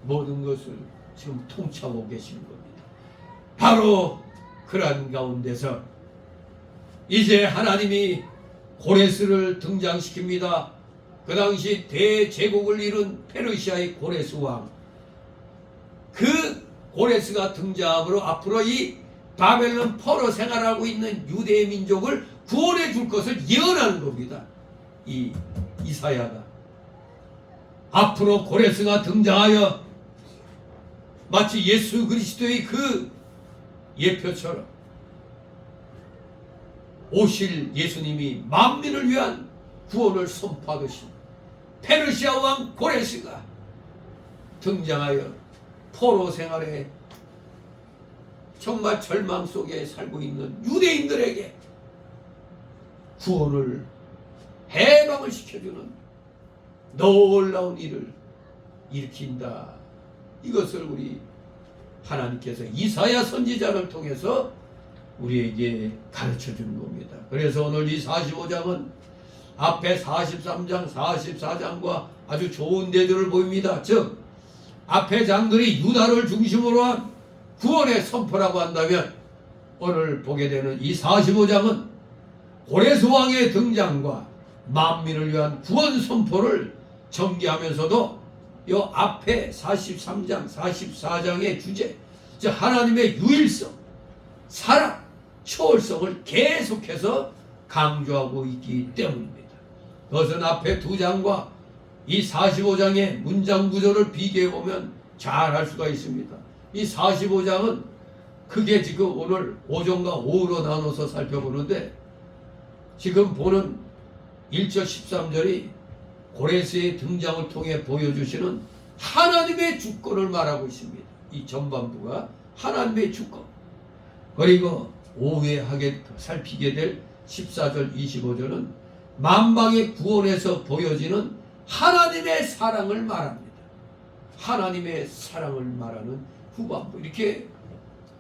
모든 것을 지금 통치하고 계시는 겁니다. 바로 그러한 가운데서 이제 하나님이 고레스를 등장시킵니다. 그 당시 대제국을 이룬 페르시아의 고레스 왕, 그 고레스가 등장함으로 앞으로 이 바벨론 포로 생활하고 있는 유대의 민족을 구원해 줄 것을 예언하는 겁니다. 이 이사야가 앞으로 고레스가 등장하여 마치 예수 그리스도의 그 예표처럼 오실 예수님이 만민을 위한 구원을 선포하듯이 페르시아 왕 고레스가 등장하여 포로 생활에 정말 절망 속에 살고 있는 유대인들에게 구원을 해방을 시켜주는 놀라운 일을 일으킨다. 이것을 우리 하나님께서 이사야 선지자를 통해서 우리에게 가르쳐 주는 겁니다. 그래서 오늘 이 45장은 앞에 43장, 44장과 아주 좋은 대조를 보입니다. 즉 앞에 장들이 유다를 중심으로 한 구원의 선포라고 한다면 오늘 보게 되는 이 45장은 고레스 왕의 등장과 만민을 위한 구원 선포를 전개하면서도 이 앞에 43장, 44장의 주제, 즉 하나님의 유일성, 사랑, 초월성을 계속해서 강조하고 있기 때문입니다. 그것은 앞에 두 장과 이 45장의 문장 구조를 비교해보면 잘 알 수가 있습니다. 이 45장은 크게 지금 오늘 5종과 5로 나눠서 살펴보는데 지금 보는 1절 13절이 고레스의 등장을 통해 보여주시는 하나님의 주권을 말하고 있습니다. 이 전반부가 하나님의 주권. 그리고 오후에 살피게 될 14절 25절은 만방의 구원에서 보여지는 하나님의 사랑을 말합니다. 하나님의 사랑을 말하는 후반부. 이렇게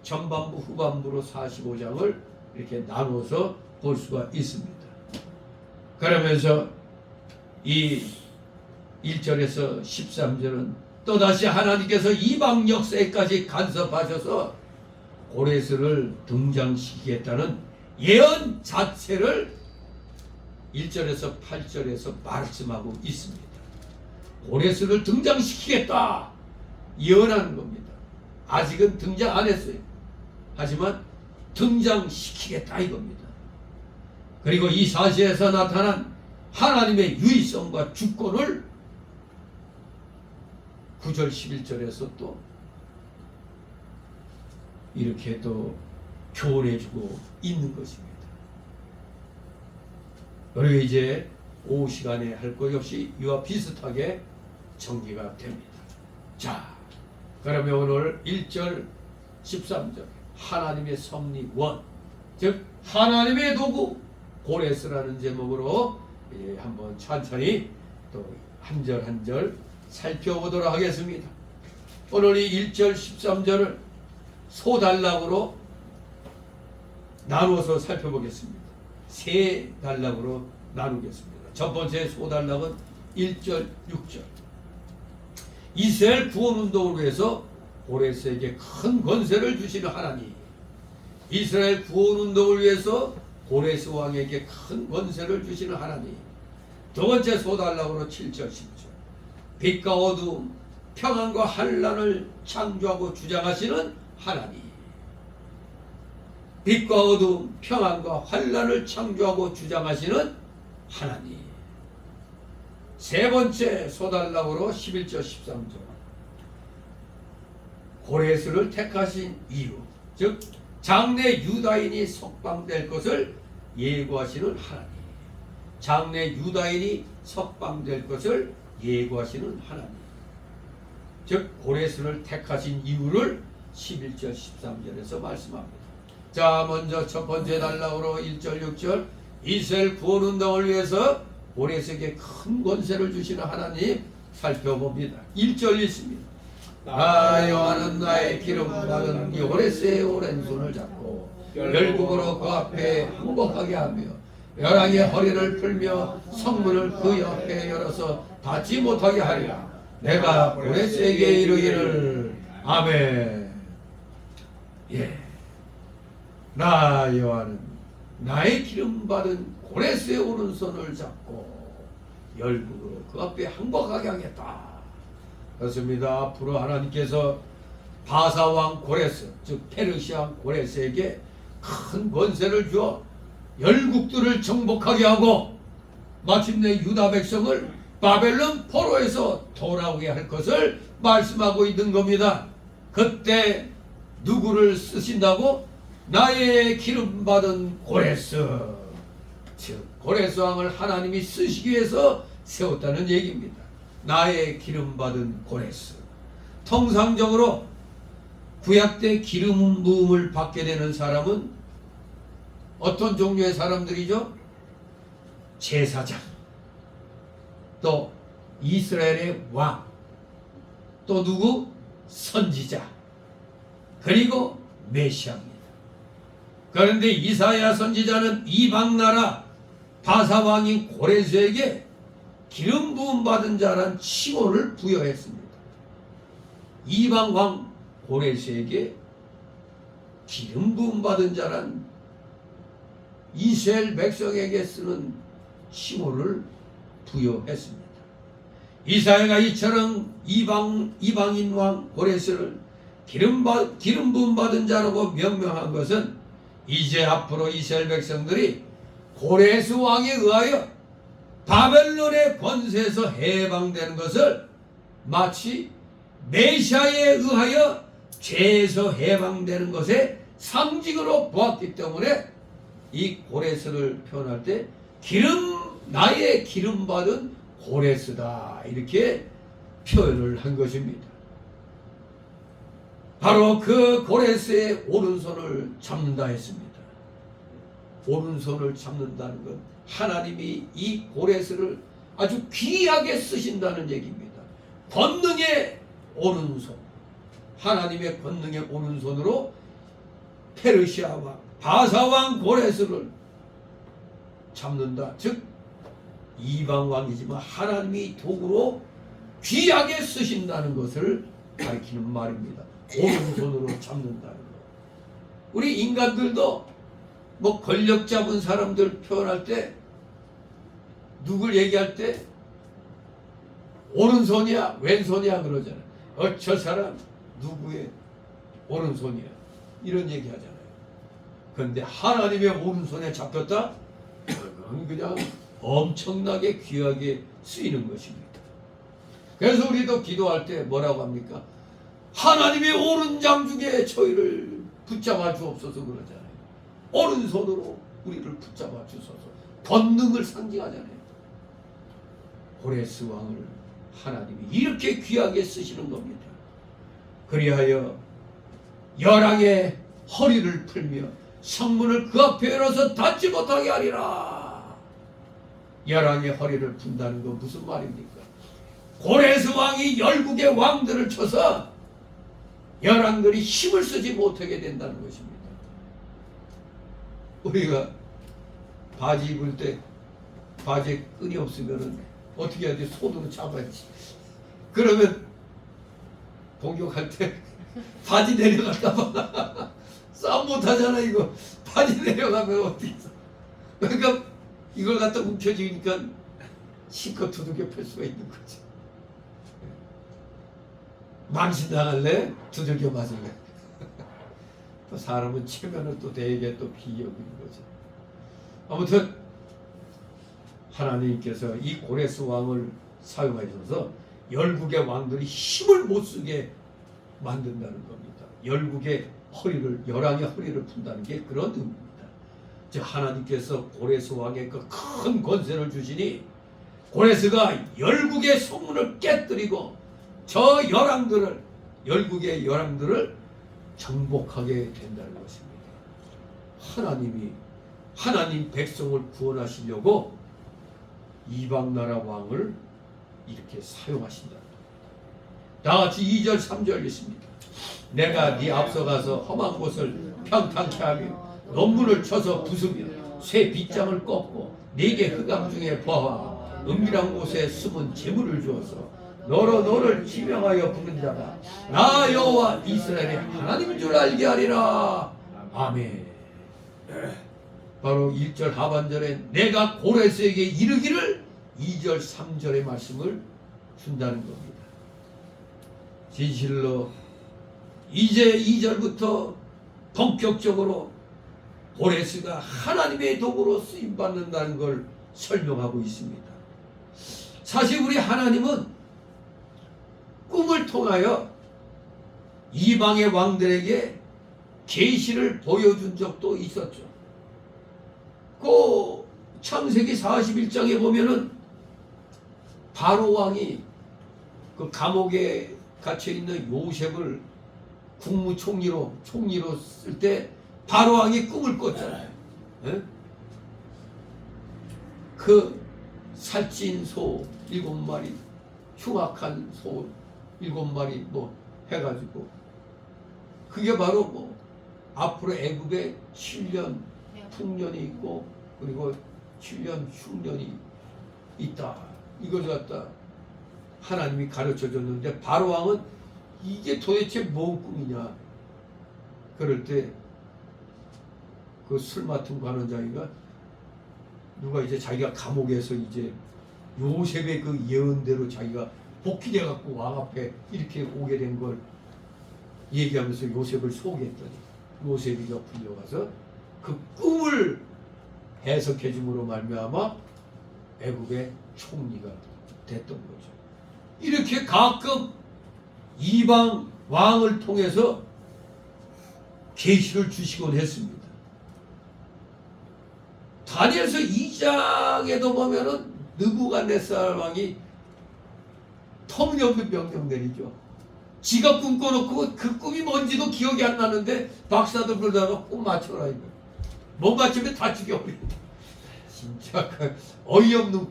전반부 후반부로 45장을 이렇게 나눠서 볼 수가 있습니다. 그러면서 이 1절에서 13절은 또다시 하나님께서 이방 역사에까지 간섭하셔서 고레스를 등장시키겠다는 예언 자체를 1절에서 8절에서 말씀하고 있습니다. 고레스를 등장시키겠다 예언하는 겁니다. 아직은 등장 안 했어요. 하지만 등장시키겠다 이겁니다. 그리고 이 사시에서 나타난 하나님의 유의성과 주권을 9절 11절에서 또 이렇게 또 교훈해주고 있는 것입니다. 그리고 이제 오후 시간에 할 것 역시 이와 비슷하게 전개가 됩니다. 자, 그러면 오늘 1절 13절 하나님의 섭리 원, 즉 하나님의 도구 고레스라는 제목으로 한번 천천히 또 한 절 한 절 살펴보도록 하겠습니다. 오늘 이 1절 13절을 소단락으로 나누어서 살펴보겠습니다. 세 단락으로 나누겠습니다. 첫 번째 소단락은 1절 6절 이스라엘 구원운동을 위해서 고레스에게 큰 권세를 주시는 하나님, 이스라엘 구원운동을 위해서 고레스 왕에게 큰 권세를 주시는 하나님. 두 번째 소단락으로 7절 10절 빛과 어두움, 평안과 환난을 창조하고 주장하시는 하나님, 빛과 어두움, 평안과 환난을 창조하고 주장하시는 하나님. 세 번째 소단락으로 11절 13절 고레스를 택하신 이유, 즉 장래 유다인이 석방될 것을 예고하시는 하나님, 장래 유다인이 석방될 것을 예고하시는 하나님, 즉 고레스를 택하신 이유를 11절 13절에서 말씀합니다. 자, 먼저 첫 번째 단락으로 1절 6절 이스라엘 구원운동을 위해서 고레스에게 큰 권세를 주시는 하나님 살펴봅니다. 1절 있습니다. 나 여호와는 나의 기름 받은 이 고레스의 오른손을 잡고 열국으로 그 앞에 항복하게 하며 벼랑의 허리를 풀며 성문을 그 옆에 열어서 닫지 못하게 하리라. 내가 고레스에게 이르기를 아멘. 예, 나 여호와는 나의 기름 받은 고레스의 오른손을 잡고 열국으로 그 앞에 항복하게 하겠다. 그렇습니다. 앞으로 하나님께서 바사왕 고레스, 즉 페르시아 왕 고레스에게 큰 권세를 주어 열국들을 정복하게 하고 마침내 유다 백성을 바벨론 포로에서 돌아오게 할 것을 말씀하고 있는 겁니다. 그때 누구를 쓰신다고? 나의 기름 받은 고레스, 즉 고레스 왕을 하나님이 쓰시기 위해서 세웠다는 얘기입니다. 나의 기름 받은 고레스. 통상적으로 구약 때 기름 부음을 받게 되는 사람은 어떤 종류의 사람들이죠? 제사장, 또 이스라엘의 왕, 또 누구? 선지자, 그리고 메시아입니다. 그런데 이사야 선지자는 이방 나라 바사 왕인 고레스에게 기름 부음 받은 자란 칭호를 부여했습니다. 이방 왕 고레스에게 기름 부음 받은 자란 이스라엘 백성에게 쓰는 칭호를 부여했습니다. 이사야가 이처럼 이방인 왕 고레스를 기름 부음 받은 자라고 명명한 것은 이제 앞으로 이스라엘 백성들이 고레스 왕에 의하여 바벨론의 권세에서 해방되는 것을 마치 메시아에 의하여 죄에서 해방되는 것의 상징으로 보았기 때문에 이 고레스를 표현할 때 나의 기름 받은 고레스다, 이렇게 표현을 한 것입니다. 바로 그 고레스의 오른손을 잡는다 했습니다. 오른손을 잡는다는 건 하나님이 이 고레스를 아주 귀하게 쓰신다는 얘기입니다. 권능의 오른손, 하나님의 권능의 오른손으로 페르시아 왕, 바사 왕 고레스를 잡는다. 즉 이방 왕이지만 하나님이 도구로 귀하게 쓰신다는 것을 가리키는 말입니다. 오른손으로 잡는다는 것. 우리 인간들도 뭐 권력 잡은 사람들 표현할 때, 누굴 얘기할 때 오른손이야 왼손이야 그러잖아요. 저 사람 누구의 오른손이야, 이런 얘기 하잖아요. 그런데 하나님의 오른손에 잡혔다? 그건 그냥 엄청나게 귀하게 쓰이는 것입니다. 그래서 우리도 기도할 때 뭐라고 합니까? 하나님의 오른장 중에 저희를 붙잡아 주옵소서 그러잖아요. 오른손으로 우리를 붙잡아 주소서. 권능을 상징하잖아요. 고레스 왕을 하나님이 이렇게 귀하게 쓰시는 겁니다. 그리하여 열왕의 허리를 풀며 성문을 그 앞에 열어서 닫지 못하게 하리라. 열왕의 허리를 푼다는 건 무슨 말입니까? 고레스 왕이 열국의 왕들을 쳐서 열왕들이 힘을 쓰지 못하게 된다는 것입니다. 우리가 바지 입을 때 바지에 끈이 없으면 어떻게 해야 돼? 손으로 잡아야지. 그러면 공격할 때 바지 내려갈까봐 싸움 못하잖아. 이거 바지 내려가면 어떻게 해서. 그러니까 이걸 갖다 움켜쥐니까 실컷 두들겨 팰 수가 있는 거지. 망신당할래? 두들겨 맞을래? 또 사람은 체면을 또 되게 또 비여기는 거죠. 아무튼 하나님께서 이 고레스 왕을 사용하셔서 열국의 왕들이 힘을 못 쓰게 만든다는 겁니다. 열국의 허리를, 열왕의 허리를 푼다는 게 그런 의미입니다. 즉 하나님께서 고레스 왕에 그 큰 권세를 주시니 고레스가 열국의 성문을 깨뜨리고 저 열왕들을, 열국의 열왕들을 정복하게 된다는 것입니다. 하나님 백성을 구원하시려고 이방 나라 왕을 이렇게 사용하신다. 다같이 2절 3절 있습니다. 내가 네 앞서가서 험한 곳을 평탄케 하며 논문을 쳐서 부수며 쇠 빗장을 꺾고 네게 흑암 중에 보아 은밀한 곳에 숨은 재물을 주어서 너를 지명하여 부른 자가 나 여호와 이스라엘의 하나님인 줄 알게 하리라. 아멘. 바로 1절 하반절에 내가 고레스에게 이르기를 2절 3절의 말씀을 준다는 겁니다. 진실로 이제 2절부터 본격적으로 고레스가 하나님의 도구로 쓰임받는다는 걸 설명하고 있습니다. 사실 우리 하나님은 꿈을 통하여 이방의 왕들에게 계시를 보여준 적도 있었죠. 그 창세기 41장에 보면은 바로 왕이 그 감옥에 갇혀 있는 요셉을 국무총리로 쓸 때 바로 왕이 꿈을 꿨잖아요. 예? 그 살찐 소 7마리, 흉악한 소 7마리 뭐 해가지고 그게 바로 뭐 앞으로 애굽에 7년 풍년이 있고 그리고 7년 흉년이 있다. 이걸 갖다 하나님이 가르쳐 줬는데 바로 왕은 이게 도대체 뭔 꿈이냐. 그럴 때 그 술 맡은 관원장이가 누가 이제 자기가 감옥에서 이제 요셉의 그 예언대로 자기가 복귀돼 갖고 왕 앞에 이렇게 오게 된 걸 얘기하면서 요셉을 소개했더니 요셉이가 불려가서 그 꿈을 해석해 줌으로 말미암아 애국의 총리가 됐던 거죠. 이렇게 가끔 이방 왕을 통해서 계시를 주시곤 했습니다. 다니엘서 2장에도 보면은 느부갓네살 왕이 터무니없는 명령 내리죠. 지가 꿈꿔놓고 그 꿈이 뭔지도 기억이 안 나는데 박사들 불러다가 꿈 맞춰라 이거. 못 맞추면 다 죽여버린다. 진짜 그 어이없는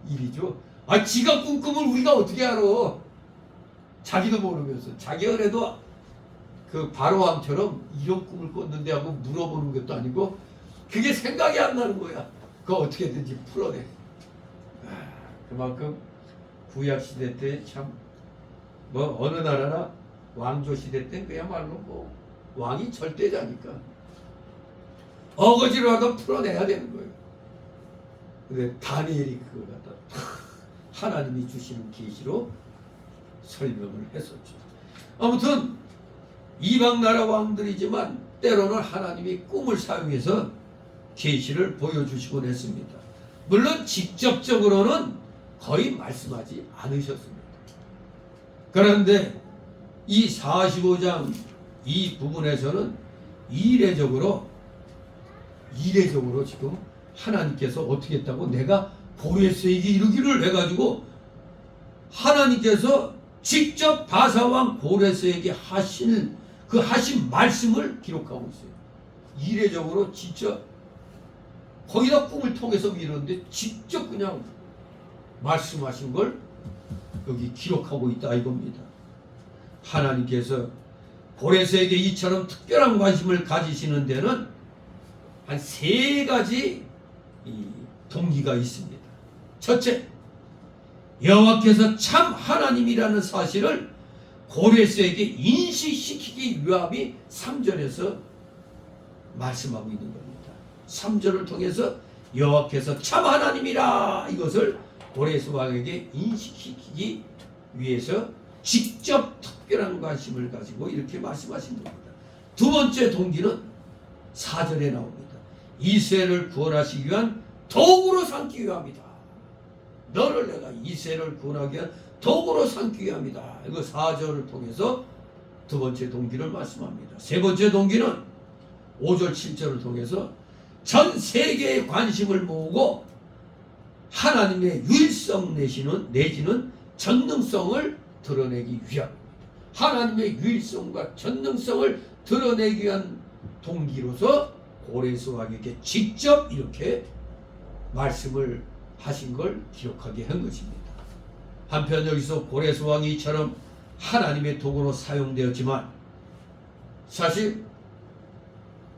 일이죠. 아 지가 꿈꾸면 우리가 어떻게 알아? 자기도 모르면서 자기가 그래도 그 바로왕처럼 이런 꿈을 꿨는데 하고 물어보는 것도 아니고 그게 생각이 안 나는 거야. 그거 어떻게든지 풀어내. 그만큼 구약 시대 때 참 뭐 어느 나라나 왕조 시대 때 그야말로 뭐 왕이 절대자니까 어거지로라도 풀어내야 되는 거예요. 근데 다니엘이 그걸 갖다 하나님이 주시는 계시로 설명을 했었죠. 아무튼 이방 나라 왕들이지만 때로는 하나님이 꿈을 사용해서 계시를 보여주시곤 했습니다. 물론 직접적으로는 거의 말씀하지 않으셨습니다. 그런데 이 45장 이 부분에서는 이례적으로 지금 하나님께서 어떻게 했다고 내가 고레스에게 이르기를 해가지고 하나님께서 직접 바사왕 고레스에게 하신 말씀을 기록하고 있어요. 이례적으로 진짜 거기다 꿈을 통해서 이러는데 직접 그냥 말씀하신 걸 여기 기록하고 있다 이겁니다. 하나님께서 고레스에게 이처럼 특별한 관심을 가지시는 데는 한 3가지 동기가 있습니다. 첫째, 여호와께서 참 하나님이라는 사실을 고레스에게 인식시키기 위함이 3절에서 말씀하고 있는 겁니다. 3절을 통해서 여호와께서 참 하나님이라 이것을 고레스 왕에게 인식시키기 위해서 직접 특별한 관심을 가지고 이렇게 말씀하신 겁니다. 두 번째 동기는 4절에 나옵니다. 이스라엘을 구원하시기 위한 도구로 삼기 위함이다. 너를 내가 이스라엘을 구원하기 위한 도구로 삼기 위함이다. 이거 4절을 통해서 두 번째 동기를 말씀합니다. 세 번째 동기는 5절 7절을 통해서 전 세계의 관심을 모으고 하나님의 유일성 내지는 전능성을 드러내기 위함. 하나님의 유일성과 전능성을 드러내기 위한 동기로서 고레스 왕에게 직접 이렇게 말씀을 하신 걸 기록하게 한 것입니다. 한편 여기서 고레스 왕이 이처럼 하나님의 도구로 사용되었지만 사실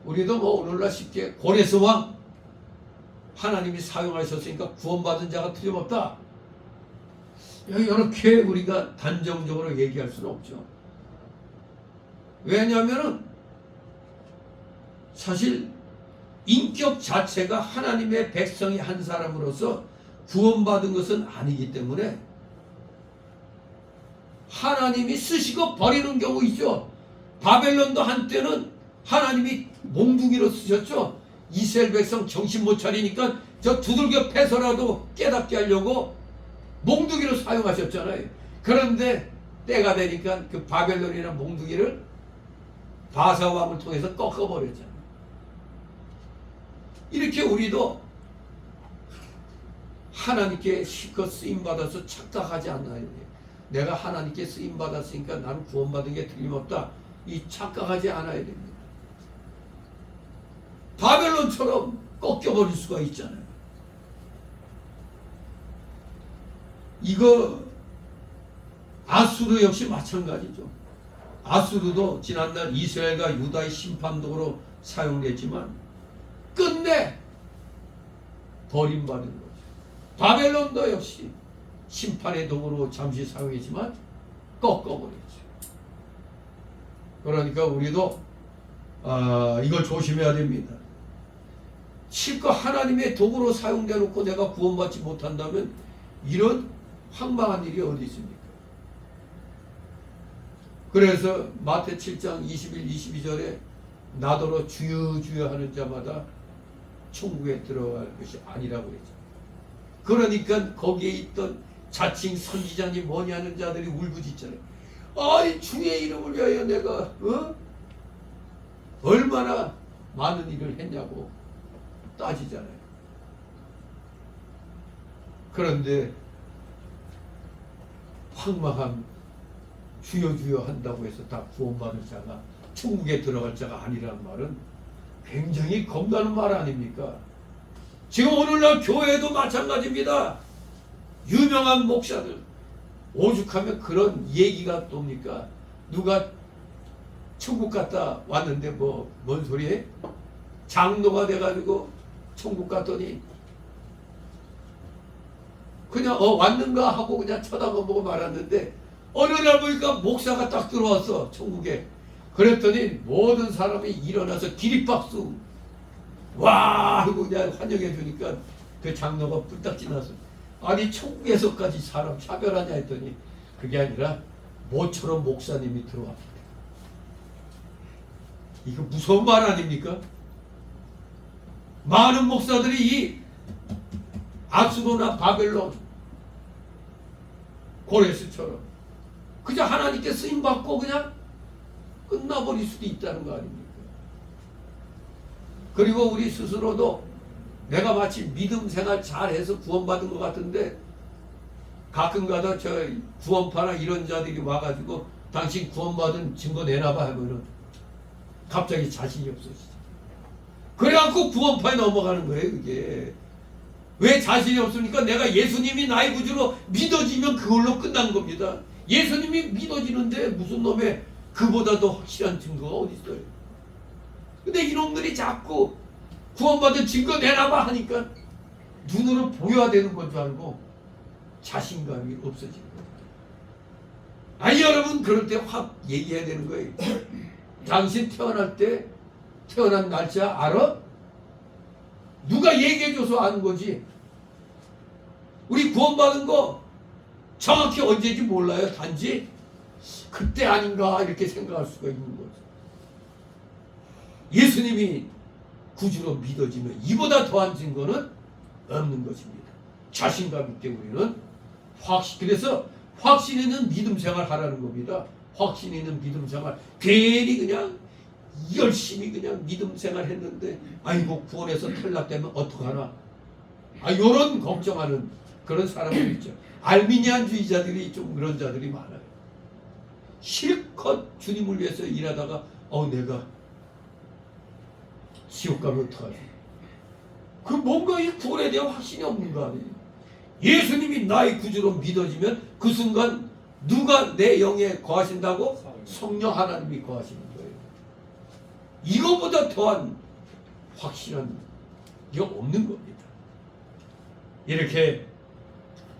우리도 오늘날 쉽게 고레스 왕 하나님이 사용하셨으니까 구원받은 자가 틀림없다. 이렇게 우리가 단정적으로 얘기할 수는 없죠. 왜냐하면 사실 인격 자체가 하나님의 백성이 한 사람으로서 구원받은 것은 아니기 때문에 하나님이 쓰시고 버리는 경우 있죠. 바벨론도 한때는 하나님이 몽둥이로 쓰셨죠. 이스라엘 백성 정신 못 차리니까 저 두들겨 패서라도 깨닫게 하려고 몽둥이로 사용하셨잖아요. 그런데 때가 되니까 그 바벨론이라는 몽둥이를 바사왕을 통해서 꺾어버렸잖아요. 이렇게 우리도 하나님께 실컷 쓰임받아서 착각하지 않나요? 내가 하나님께 쓰임받았으니까 나는 구원받은 게 틀림없다. 이 착각하지 않아야 됩니다. 바벨론처럼 꺾여버릴 수가 있잖아요. 이거 아수르 역시 마찬가지죠. 아수르도 지난날 이스라엘과 유다의 심판도구로 사용됐지만 끝내 버림받은 거죠. 바벨론도 역시 심판의 도구로 잠시 사용했지만 꺾어버렸죠. 그러니까 우리도 이걸 조심해야 됩니다. 실컷 하나님의 도구로 사용되어 놓고 내가 구원받지 못한다면 이런 황망한 일이 어디 있습니까? 그래서 마태 7장 21, 22절에 나더러 주여 주여 하는 자마다 천국에 들어갈 것이 아니라고 그랬죠. 그러니까 거기에 있던 자칭 선지자니 뭐냐 하는 자들이 울부짖잖아요. 아니 주의 이름을 위하여 내가 얼마나 많은 일을 했냐고 따지잖아요. 그런데 황망한 주여 주여 한다고 해서 다 구원받을 자가 천국에 들어갈 자가 아니라는 말은 굉장히 겁나는 말 아닙니까? 지금 오늘날 교회도 마찬가지입니다. 유명한 목사들 오죽하면 그런 얘기가 또입니까? 누가 천국 갔다 왔는데 뭔 소리해? 장로가 돼가지고 천국 갔더니 그냥 왔는가 하고 그냥 쳐다보고 말았는데 어느 날 보니까 목사가 딱 들어왔어 천국에. 그랬더니 모든 사람이 일어나서 기립박수 와 하고 그냥 환영해 주니까 그 장로가 뿔딱 지나서 아니 천국에서까지 사람 차별하냐 했더니 그게 아니라 모처럼 목사님이 들어왔다. 이거 무서운 말 아닙니까? 많은 목사들이 이 아수르나 바벨론 고레스처럼 그저 하나님께 쓰임받고 그냥 끝나버릴 수도 있다는 거 아닙니까? 그리고 우리 스스로도 내가 마치 믿음 생활 잘해서 구원받은 것 같은데 가끔가다 저 구원파나 이런 자들이 와가지고 당신 구원받은 증거 내놔봐 하면은 갑자기 자신이 없어지죠. 그래갖고 구원파에 넘어가는 거예요. 그게 왜 자신이 없습니까? 내가 예수님이 나의 구주로 믿어지면 그걸로 끝난 겁니다. 예수님이 믿어지는데 무슨 놈의 그보다 더 확실한 증거가 어디 있어요? 근데 이놈들이 자꾸 구원받은 증거 내놔봐 하니까 눈으로 보여야 되는 건 줄 알고 자신감이 없어지는 거예요. 아니 여러분, 그럴 때 확 얘기해야 되는 거예요. 당신 태어날 때 태어난 날짜 알아? 누가 얘기해줘서 아는 거지. 우리 구원받은 거 정확히 언제인지 몰라요. 단지 그때 아닌가 이렇게 생각할 수가 있는 거죠. 예수님이 구주로 믿어지면 이보다 더한 증거는 없는 것입니다. 자신감 있게 우리는 그래서 확신 있는 믿음 생활 하라는 겁니다. 확신 있는 믿음 생활. 괜히 그냥 열심히 그냥 믿음 생활 했는데 아이고 구원에서 탈락되면 어떡하나, 요런 걱정하는 그런 사람들 있죠. 알미니안주의자들이 좀 그런 자들이 많아요. 실컷 주님을 위해서 일하다가 내가 지옥 가면 어떡하지? 그 뭔가 이 구원에 대한 확신이 없는 거 아니에요. 예수님이 나의 구주로 믿어지면 그 순간 누가 내 영에 거하신다고? 성령 하나님이 거하시는 거예요. 이거보다 더한 확실한 게 없는 겁니다. 이렇게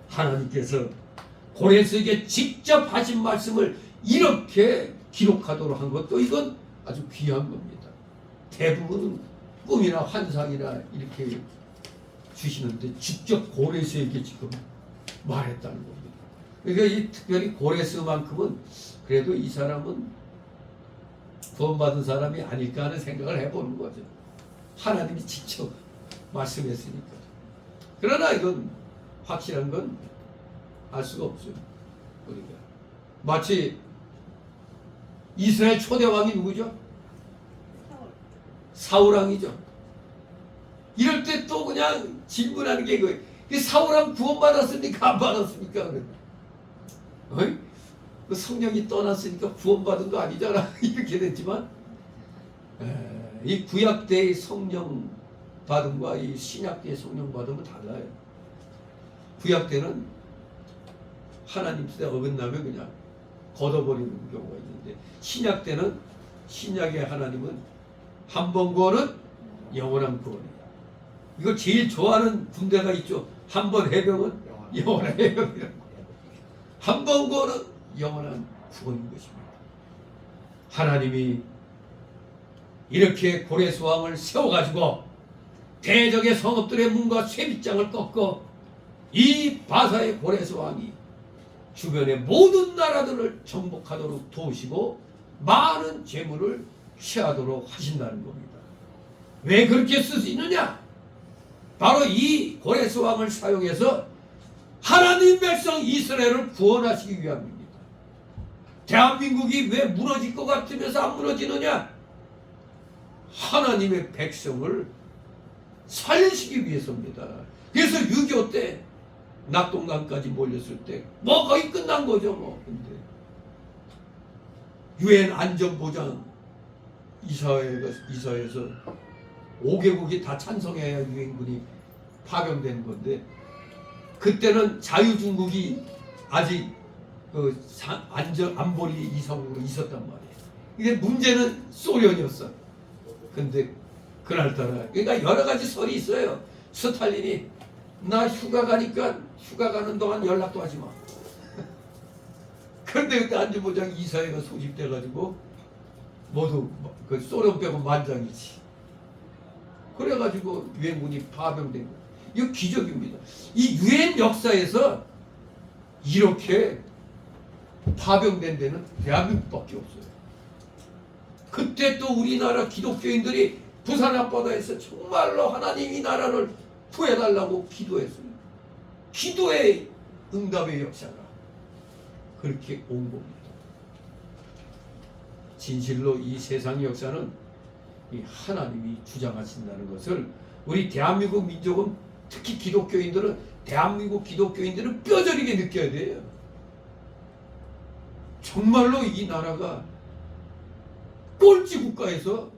하나님께서 고레스에게 직접 하신 말씀을 이렇게 기록하도록 한 것도 이건 아주 귀한 겁니다. 대부분은 꿈이나 환상이나 이렇게 주시는데 직접 고레스에게 지금 말했다는 겁니다. 그러니까 이 특별히 고레스만큼은 그래도 이 사람은 구원받은 사람이 아닐까 하는 생각을 해보는 거죠. 하나님이 직접 말씀했으니까. 그러나 이건 확실한 건 알 수가 없어요. 우리가 마치 이스라엘 초대 왕이 누구죠? 사울 왕이죠. 이럴 때 또 그냥 질문하는 게 이거예요. 사울 왕 구원받았습니까? 안 받았습니까? 그 성령이 떠났으니까 구원받은 거 아니잖아. 이렇게 됐지만 이 구약 때의 성령 받음과 이 신약 때의 성령 받음은 달라요. 구약 때는 하나님 뜻에 어긋나면 그냥 걷어버리는 경우가 있는데, 신약 때는 신약의 하나님은 한 번 구원은 영원한 구원이에요. 이거 제일 좋아하는 군대가 있죠. 한 번 해병은 영원한 해병이라고. 한 번 구원은 영원한 구원인 것입니다. 하나님이 이렇게 고레스 왕을 세워가지고 대적의 성읍들의 문과 쇠빗장을 꺾어 이 바사의 고레스 왕이 주변의 모든 나라들을 정복하도록 도우시고 많은 재물을 취하도록 하신다는 겁니다. 왜 그렇게 쓰시느냐? 바로 이 고레스 왕을 사용해서 하나님 백성 이스라엘을 구원하시기 위함입니다. 대한민국이 왜 무너질 것 같으면서 안 무너지느냐? 하나님의 백성을 살리시기 위해서입니다. 그래서 6.25 때 낙동강까지 몰렸을 때 뭐 거의 끝난 거죠. 근데 유엔 안전보장 이사회에서 5개국이 다 찬성해야 유엔군이 파병된 건데, 그때는 자유중국이 아직 그 안보리 이성으로 있었단 말이에요. 이게 문제는 소련이었어. 근데 그날따라, 그러니까 여러 가지 설이 있어요. 스탈린이 나 휴가 가니까 휴가 가는 동안 연락도 하지 마. 그런데 그때 안전보장 이사회가 소집돼가지고 모두 그 소련 빼고 만장이지. 그래가지고 유엔군이 파병된 거. 이거 기적입니다. 이 유엔 역사에서 이렇게 파병된 데는 대한민국밖에 없어요. 그때 또 우리나라 기독교인들이 부산 앞바다에서 정말로 하나님 이 나라를 구해달라고 기도했어요. 기도의 응답의 역사가 그렇게 온 겁니다. 진실로 이 세상의 역사는 이 하나님이 주장하신다는 것을 우리 대한민국 민족은, 특히 기독교인들은 대한민국 기독교인들은 뼈저리게 느껴야 돼요. 정말로 이 나라가 꼴찌 국가에서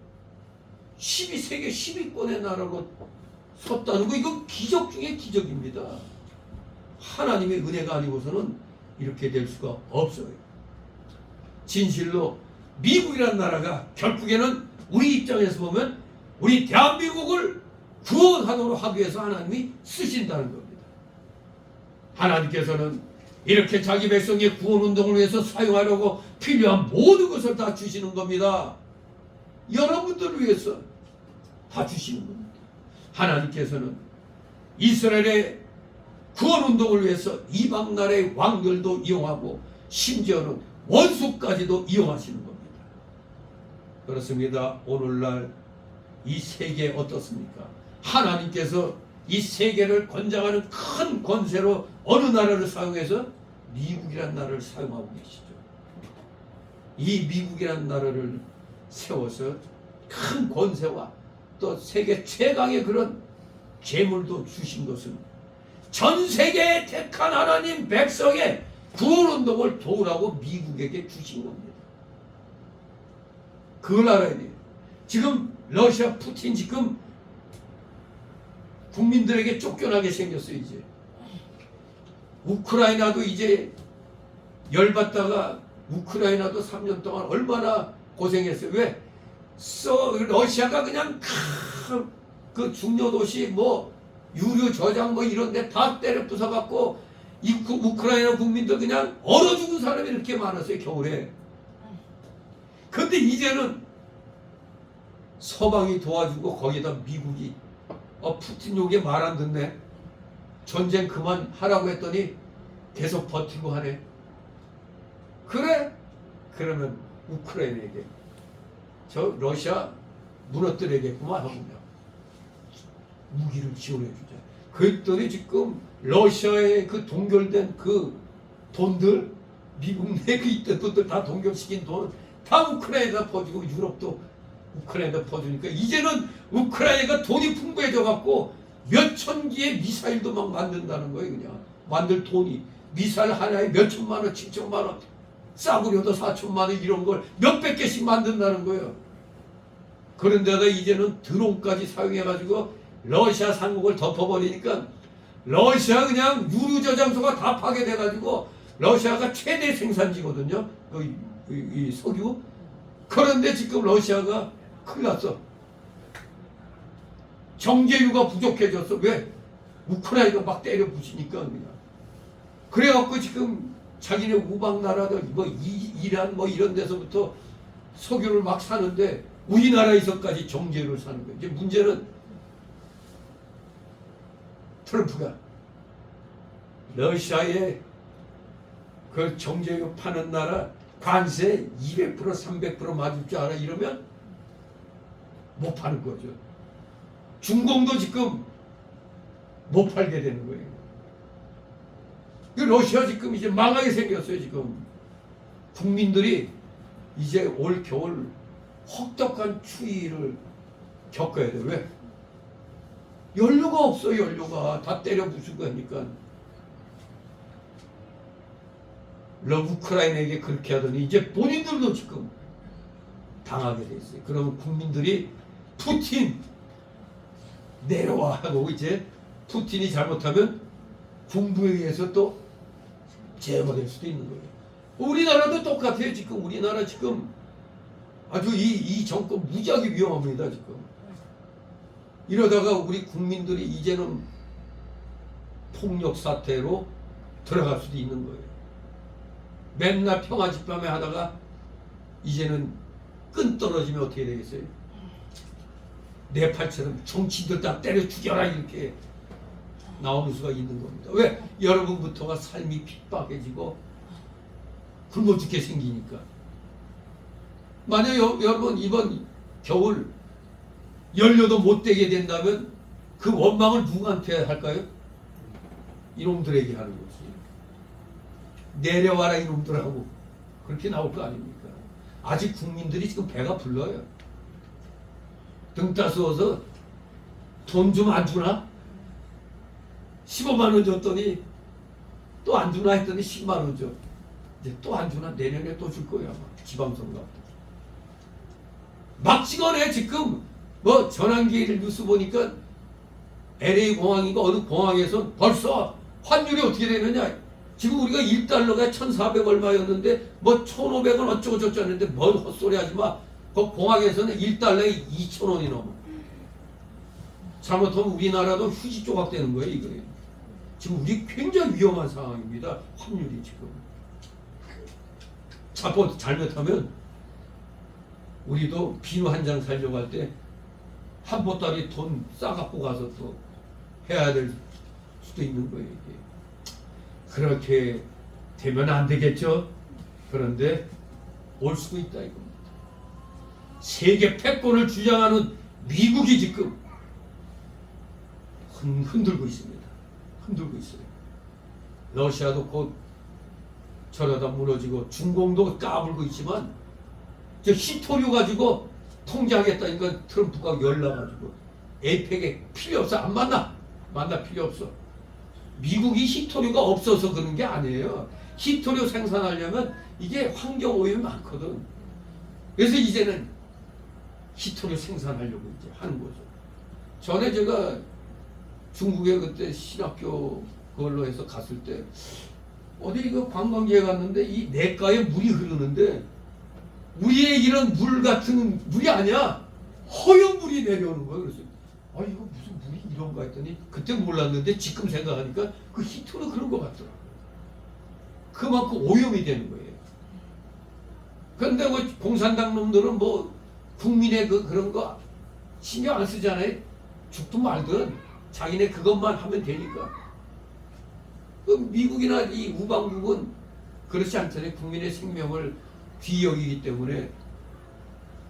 세계 10위권의 나라로 섰다는 거, 이건 기적 중에 기적입니다. 하나님의 은혜가 아니고서는 이렇게 될 수가 없어요. 진실로 미국이라는 나라가 결국에는 우리 입장에서 보면 우리 대한민국을 구원하도록 하기 위해서 하나님이 쓰신다는 겁니다. 하나님께서는 이렇게 자기 백성의 구원운동을 위해서 사용하려고 필요한 모든 것을 다 주시는 겁니다. 여러분들을 위해서 다 주시는 겁니다. 하나님께서는 이스라엘의 구원운동을 위해서 이방 나라의 왕들도 이용하고 심지어는 원수까지도 이용하시는 겁니다. 그렇습니다. 오늘날 이 세계 어떻습니까? 하나님께서 이 세계를 권장하는 큰 권세로 어느 나라를 사용해서 미국이라는 나라를 사용하고 계시죠. 이 미국이라는 나라를 세워서 큰 권세와 또 세계 최강의 그런 재물도 주신 것은 전 세계에 택한 하나님 백성의 구원운동을 도우라고 미국에게 주신 겁니다. 그걸 알아야 돼요. 지금 러시아 푸틴 지금 국민들에게 쫓겨나게 생겼어요. 이제 우크라이나도 이제 열받다가 우크라이나도 3년 동안 얼마나 고생했어요. 왜? 러시아가 그냥 그 중요 도시 뭐 유류 저장 뭐 이런 데 다 때려 부숴갖고 우크라이나 국민들 그냥 얼어 죽은 사람이 이렇게 많았어요. 겨울에. 근데 이제는 서방이 도와주고 거기다 미국이 푸틴 요게 말 안 듣네. 전쟁 그만 하라고 했더니 계속 버티고 하네. 그래? 그러면 우크라이나에게 저 러시아 무너뜨리겠구만 하고 무기를 지원해 주자. 그랬더니 지금 러시아에 그 동결된 그 돈들, 미국 내 그 있던 돈들 다 동결시킨 돈 다 우크라이나에다 퍼주고 유럽도 우크라이나에다 퍼주니까 이제는 우크라이나가 돈이 풍부해져 갖고 몇천 기의 미사일도 막 만든다는 거예요. 그냥 만들 돈이 미사일 하나에 몇천만 원, 7천만 원, 싸구려도 4천만 원 이런 걸 몇백 개씩 만든다는 거예요. 그런데다 이제는 드론까지 사용해가지고 러시아 상국을 덮어버리니까 러시아 그냥 유류 저장소가 다 파괴돼가지고 러시아가 최대 생산지거든요. 이 석유. 그런데 지금 러시아가 큰일 났어. 정제유가 부족해졌어. 왜? 우크라이나가 막 때려 부시니까 그냥. 그래갖고 지금 자기네 우방 나라들 뭐 이란 뭐 이런 데서부터 석유를 막 사는데 우리나라에서까지 정제유를 사는 거예요. 이제 문제는 트럼프가 러시아에 그 정제유 파는 나라 관세 200% 300% 맞을 줄 알아? 이러면 못 파는 거죠. 중공도 지금 못 팔게 되는 거예요. 러시아 지금 이제 망하게 생겼어요. 지금 국민들이 이제 올 겨울 혹독한 추위를 겪어야 돼요. 왜? 연료가 없어요. 연료가 다 때려 부수고 하니까. 우크라이나에게 그렇게 하더니 이제 본인들도 지금 당하게 돼 있어요. 그러면 국민들이 푸틴 내려와 하고 이제 푸틴이 잘못하면 군부에 의해서 또 제거될 수도 있는 거예요. 우리나라도 똑같아요. 지금 우리나라 지금 아주 이 정권 무지하게 위험합니다. 지금 이러다가 우리 국민들이 이제는 폭력 사태로 들어갈 수도 있는 거예요. 맨날 평화 집회만 하다가 이제는 끈 떨어지면 어떻게 되겠어요? 네팔처럼 정치인들 다 때려 죽여라 이렇게 나오는 수가 있는 겁니다. 왜? 여러분부터가 삶이 핍박해지고 굶어 죽게 생기니까. 만약 여러분 이번 겨울 연료도 못 되게 된다면 그 원망을 누구한테 할까요? 이놈들에게 하는 거지. 내려와라 이놈들하고 그렇게 나올 거 아닙니까? 아직 국민들이 지금 배가 불러요. 등 따스워서 돈 좀 안 주나? 15만 원 줬더니 또 안 주나 했더니 10만 원 줘. 이제 또 안 주나 내년에 또 줄 거야 아마 지방선거. 막 찍어내 지금 뭐 전환기를 뉴스 보니까 LA 공항인가 어느 공항에서 벌써 환율이 어떻게 되느냐. 지금 우리가 1달러가 1,400 얼마였는데 뭐 1,500원 어쩌고 저쩌고 했는데 뭔 헛소리 하지 마. 그 공항에서는 1달러에 2,000원이 넘어. 잘못하면 우리나라도 휴지 조각 되는 거예요 이거예요. 지금 우리 굉장히 위험한 상황입니다. 환율이 지금. 잘못하면 우리도 비누 한 장 살려고 할 때 한 보따리 돈 싸갖고 가서 또 해야 될 수도 있는 거예요 이게. 그렇게 되면 안 되겠죠. 그런데 올 수도 있다 이겁니다. 세계 패권을 주장하는 미국이 지금 흔들고 있습니다. 흔들고 있어요. 러시아도 곧 저러다 무너지고 중공도 까불고 있지만 저 히토류 가지고 통제하겠다니까 트럼프가 열나가지고 에이펙에 필요 없어. 안 만나 필요 없어. 미국이 히토류가 없어서 그런 게 아니에요. 히토류 생산하려면 이게 환경 오염이 많거든. 그래서 이제는 히토류 생산하려고 이제 하는 거죠. 전에 제가 중국에 그때 신학교 그걸로 해서 갔을 때 어디 이거 관광지에 갔는데 이 냇가에 물이 흐르는데 우리의 이런 물 같은 물이 아니야. 허연 물이 내려오는 거야. 그래서 아 이거 무슨 물이 이런가 했더니 그때 몰랐는데 지금 생각하니까 그 히토류 그런 거 같더라. 그만큼 오염이 되는 거예요. 그런데 뭐 공산당 놈들은 뭐 국민의 그런 거 신경 안 쓰잖아요. 죽든 말든 자기네 그것만 하면 되니까. 그 미국이나 이 우방국은 그렇지 않잖아요. 국민의 생명을 귀여기기 때문에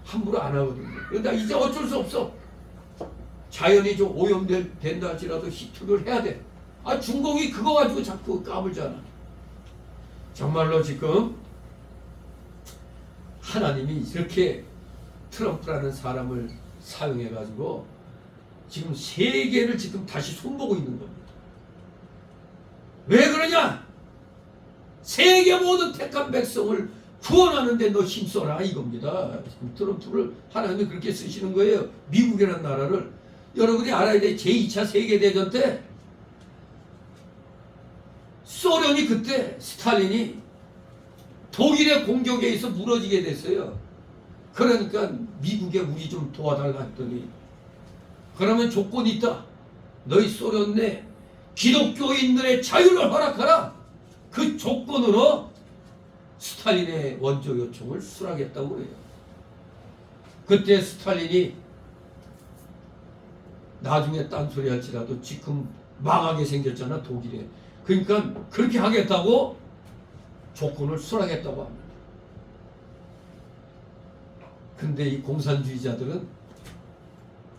함부로 안 하거든요. 그런데 이제 어쩔 수 없어. 자연이 좀 오염된다 할지라도 히토류를 해야 돼. 아 중공이 그거 가지고 자꾸 까불잖아. 정말로 지금 하나님이 이렇게 트럼프라는 사람을 사용해 가지고 지금 세계를 지금 다시 손보고 있는 겁니다. 왜 그러냐? 세계 모든 택한 백성을 구원하는데 너 힘써라 이겁니다. 지금 트럼프를 하나님이 그렇게 쓰시는 거예요. 미국이라는 나라를. 여러분이 알아야 돼. 제2차 세계대전 때 소련이 그때 스탈린이 독일의 공격에 의해서 무너지게 됐어요. 그러니까 미국에 우리 좀 도와달라 했더니 그러면 조건이 있다. 너희 소련 내 기독교인들의 자유를 허락하라. 그 조건으로 스탈린의 원조 요청을 수락했다고 해요. 그때 스탈린이 나중에 딴소리 할지라도 지금 망하게 생겼잖아 독일에. 그러니까 그렇게 하겠다고 조건을 수락했다고 합니다. 근데 이 공산주의자들은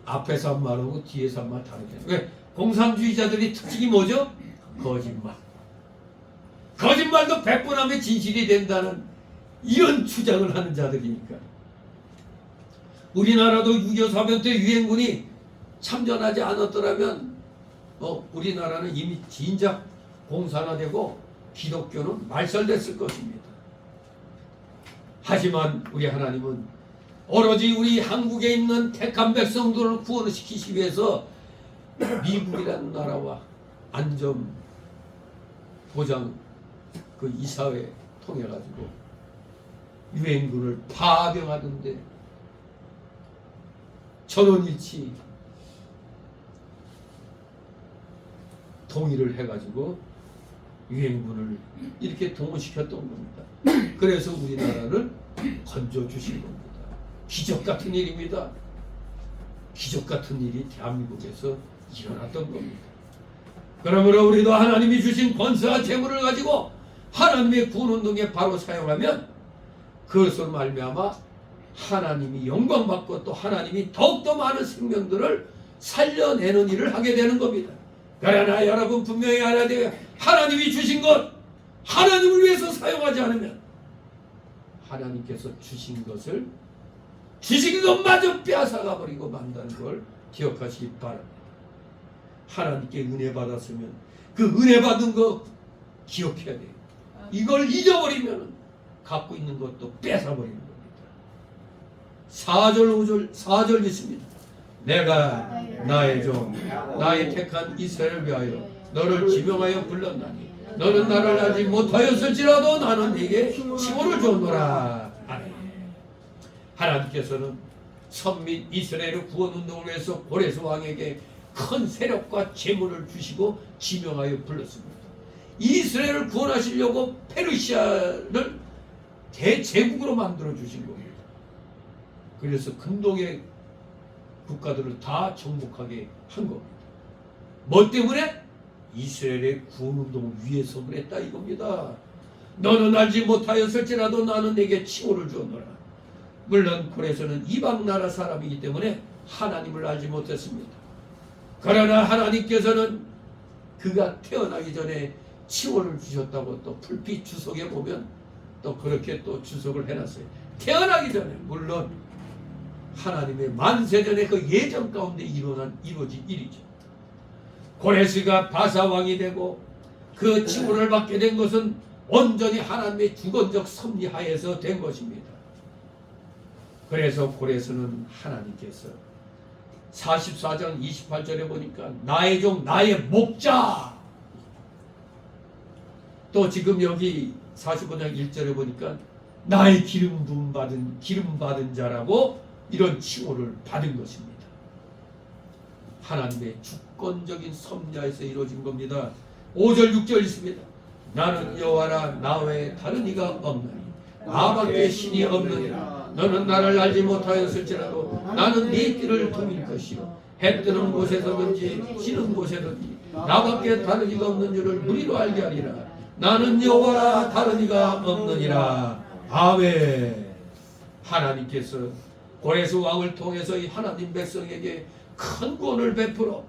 앞에서 한 말하고 뒤에서 한 말 다르게. 왜? 공산주의자들이 특징이 뭐죠? 거짓말. 거짓말도 100번 하면 진실이 된다는 이런 주장을 하는 자들이니까. 우리나라도 6.25 사변 때 유엔군이 참전하지 않았더라면 우리나라는 이미 진작 공산화되고 기독교는 말살됐을 것입니다. 하지만 우리 하나님은 오로지 우리 한국에 있는 택한 백성들을 구원시키기 위해서 미국이라는 나라와 안전 보장 그 이사회 통해 가지고 유엔군을 파병하는데 전원일치 동의를 해가지고 유엔군을 이렇게 동원시켰던 겁니다. 그래서 우리나라를 건져주신 겁니다. 기적 같은 일입니다. 기적 같은 일이 대한민국에서 일어났던 겁니다. 그러므로 우리도 하나님이 주신 권세와 재물을 가지고 하나님의 구원운동에 바로 사용하면 그것으로 말미암아 하나님이 영광받고 또 하나님이 더욱더 많은 생명들을 살려내는 일을 하게 되는 겁니다. 그러나 여러분 분명히 알아야 돼요. 하나님이 주신 것 하나님을 위해서 사용하지 않으면 하나님께서 주신 것마저 빼앗아가 버리고 만다는 걸 기억하시기 바랍니다. 하나님께 은혜 받았으면 그 은혜 받은 거 기억해야 돼요. 이걸 잊어버리면 갖고 있는 것도 뺏어버리는 겁니다. 4절 5절 4절 있습니다. 내가 나의 종 나의 택한 이스라엘을 위하여 너를 지명하여 불렀나니 너는 나를 알지 못하였을지라도 나는 네게 칭호를 줬노라. 아멘. 하나님께서는 선민 이스라엘의 구원운동을 위해서 고레스 왕에게 큰 세력과 재물을 주시고 지명하여 불렀습니다. 이스라엘을 구원하시려고 페르시아를 대제국으로 만들어 주신 겁니다. 그래서 근동의 국가들을 다 정복하게 한 겁니다. 뭐 때문에? 이스라엘의 구원운동을 위해서 그랬다 이겁니다. 너는 알지 못하였을지라도 나는 내게 칭호를 주었노라. 물론 고레스는 이방 나라 사람이기 때문에 하나님을 알지 못했습니다. 그러나 하나님께서는 그가 태어나기 전에 칭호를 주셨다고 또 풀빛 주석에 보면 또 그렇게 또 주석을 해놨어요. 태어나기 전에. 물론 하나님의 만세전의 그 예정 가운데 이루어진 일이죠. 고레스가 바사왕이 되고 그 칭호를 받게 된 것은 온전히 하나님의 주권적 섭리 하에서 된 것입니다. 그래서 고레스는 하나님께서 44장 28절에 보니까 나의 종 나의 목자, 또 지금 여기 45장 1절에 보니까 나의 기름 받은 자라고 이런 칭호를 받은 것입니다. 하나님의 주권적인 섭리하에서 이루어진 겁니다. 5절 6절 있습니다. 나는 여호와라 나 외에 다른 이가 없나니 나밖에 신이 없느니라. 너는 나를 알지 못하였을지라도 나는 네 띠를 통일 것이요 해 뜨는 곳에서든지 지는 곳에든지 나밖에 다른 이가 없는 줄을 무리로 알게 하리라. 나는 여호와라 다른 이가 없느니라. 아멘. 하나님께서 고레스 왕을 통해서 이 하나님 백성에게 큰 구원을 베풀어